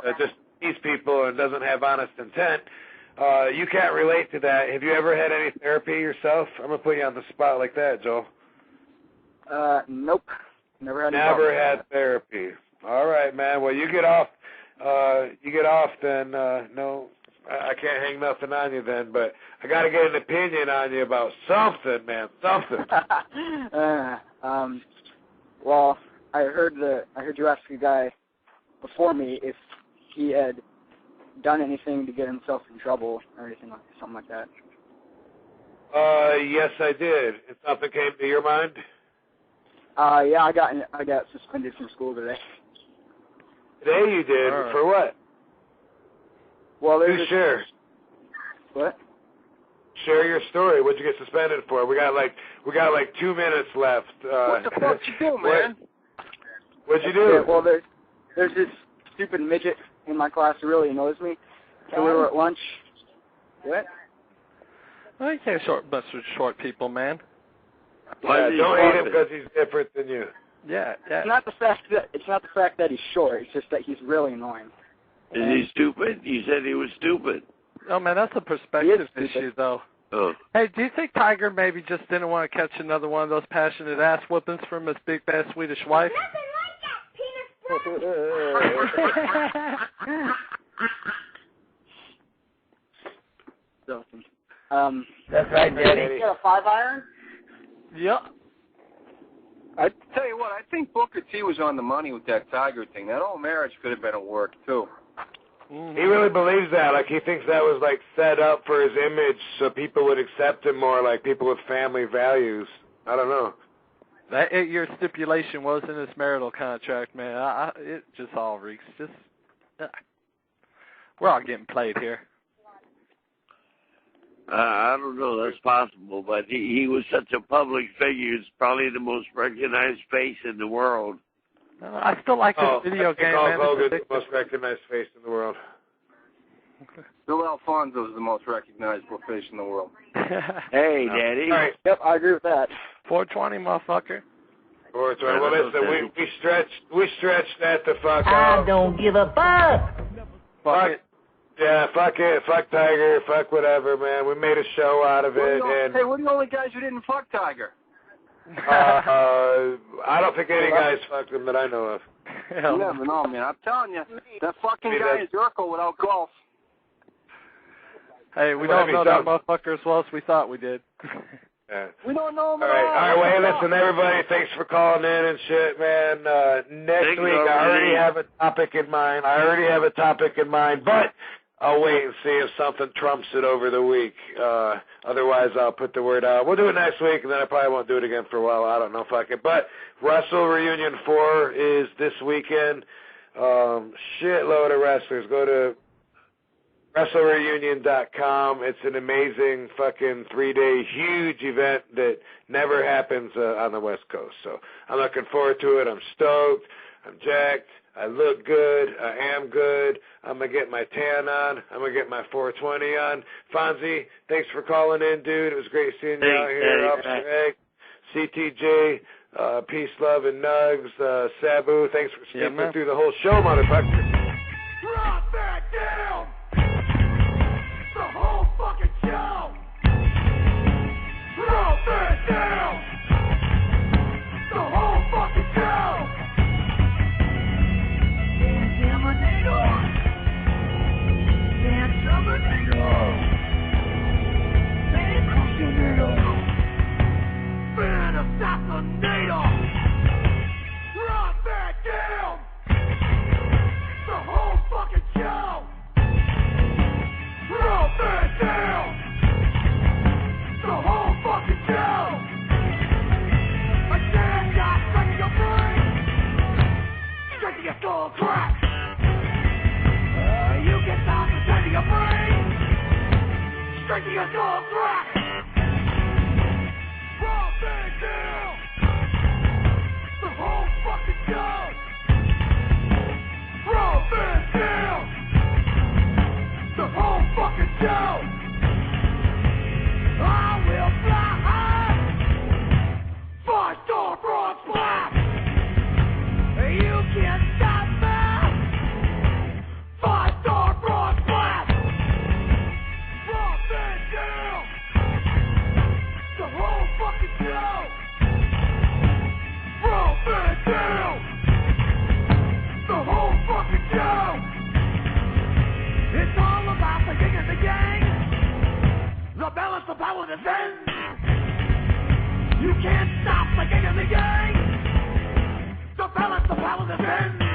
these people and doesn't have honest intent. You can't relate to that. Have you ever had any therapy yourself? I'm gonna put you on the spot like that, Joel. Nope. Never had therapy. All right, man. Well, you get off. Then no, I can't hang nothing on you then. But I got to get an opinion on you about something, man. Something. Well, I heard you ask a guy before me if he had done anything to get himself in trouble or anything like something like that. Yes, I did. If something came to your mind. Yeah, I got suspended from school today. Today you did? For what? Well, share. What? Share your story. What'd you get suspended for? We got like 2 minutes left. What the fuck you do, man? What'd you do? Yeah, well, there's this stupid midget in my class who really annoys me. So we were at lunch. What? Well, you can't mess with short people, man. Yeah, don't hate him because he's different than you. Yeah. It's not the fact that he's short. It's just that he's really annoying. Is he stupid? You said he was stupid. Oh man, that's a perspective issue, though. Oh. Hey, do you think Tiger maybe just didn't want to catch another one of those passionate ass whoopings from his big bad Swedish wife? Nothing like that, penis. That's right, Daddy. You got a 5-iron? Yep. I tell you what, I think Booker T was on the money with that Tiger thing. That whole marriage could have been a work too. He really believes that. Like, he thinks that was like set up for his image so people would accept him more, like people with family values. I don't know. That 8-year stipulation was in his marital contract, man. It just all reeks. We're all getting played here. I don't know. That's possible, but he was such a public figure. He's probably the most recognized face in the world. I still like this video game, man. Hogan's the most recognized face in the world. Bill Alfonso is the most recognizable face in the world. Hey, Daddy. All right. Yep, I agree with that. 420, motherfucker. 420. Well, listen, we stretched that the fuck I out. don't give a fuck. Fuck it. Yeah, fuck it. Fuck Tiger. Fuck whatever, man. We made a show out of it. Hey, we're the only guys who didn't fuck Tiger. I don't think any guys fucked him that I know of. You never know, man. I'm telling you, that fucking guy is Urkel without golf. Hey, we don't know that motherfucker as well as we thought we did. Yeah. We don't know him All at all. right, well, hey, listen, everybody, thanks for calling in and shit, man. Next week, I already have a topic in mind. But I'll wait and see if something trumps it over the week. Otherwise, I'll put the word out. We'll do it next week, and then I probably won't do it again for a while. I don't know, fuck it. But Wrestle Reunion 4 is this weekend. Shitload of wrestlers. Go to WrestleReunion.com. It's an amazing fucking 3-day huge event that never happens on the West Coast. So I'm looking forward to it. I'm stoked. I'm jacked. I look good. I am good. I'm going to get my tan on. I'm going to get my 420 on. Fonzie, thanks for calling in, dude. It was great seeing you out here. Officer Egg, CTJ, peace, love, and nugs. Sabu, thanks for speaking through the whole show, motherfucker. Drop that down! The whole fucking show! Drop that down! The whole fucking show! Contaminator! Contaminator! Fan assassinator! Drop that down! The whole fucking show! Drop that down! The whole fucking show! A damn shot straight to your brain! Straight to your skull crack! You get down to straight to your brain! Straight to your skull crack! Drop that down! The whole fucking show! Drop that down! The whole fucking show! I will fly high! 5-star broad splash! You can't stop me! 5-star broad splash! Drop that down! The whole fucking show! Drop that down! The whole fucking show! It's all about the yin and the yang, the balance, the power, the zen. You can't stop the yin and the yang, the balance, the power, the zen.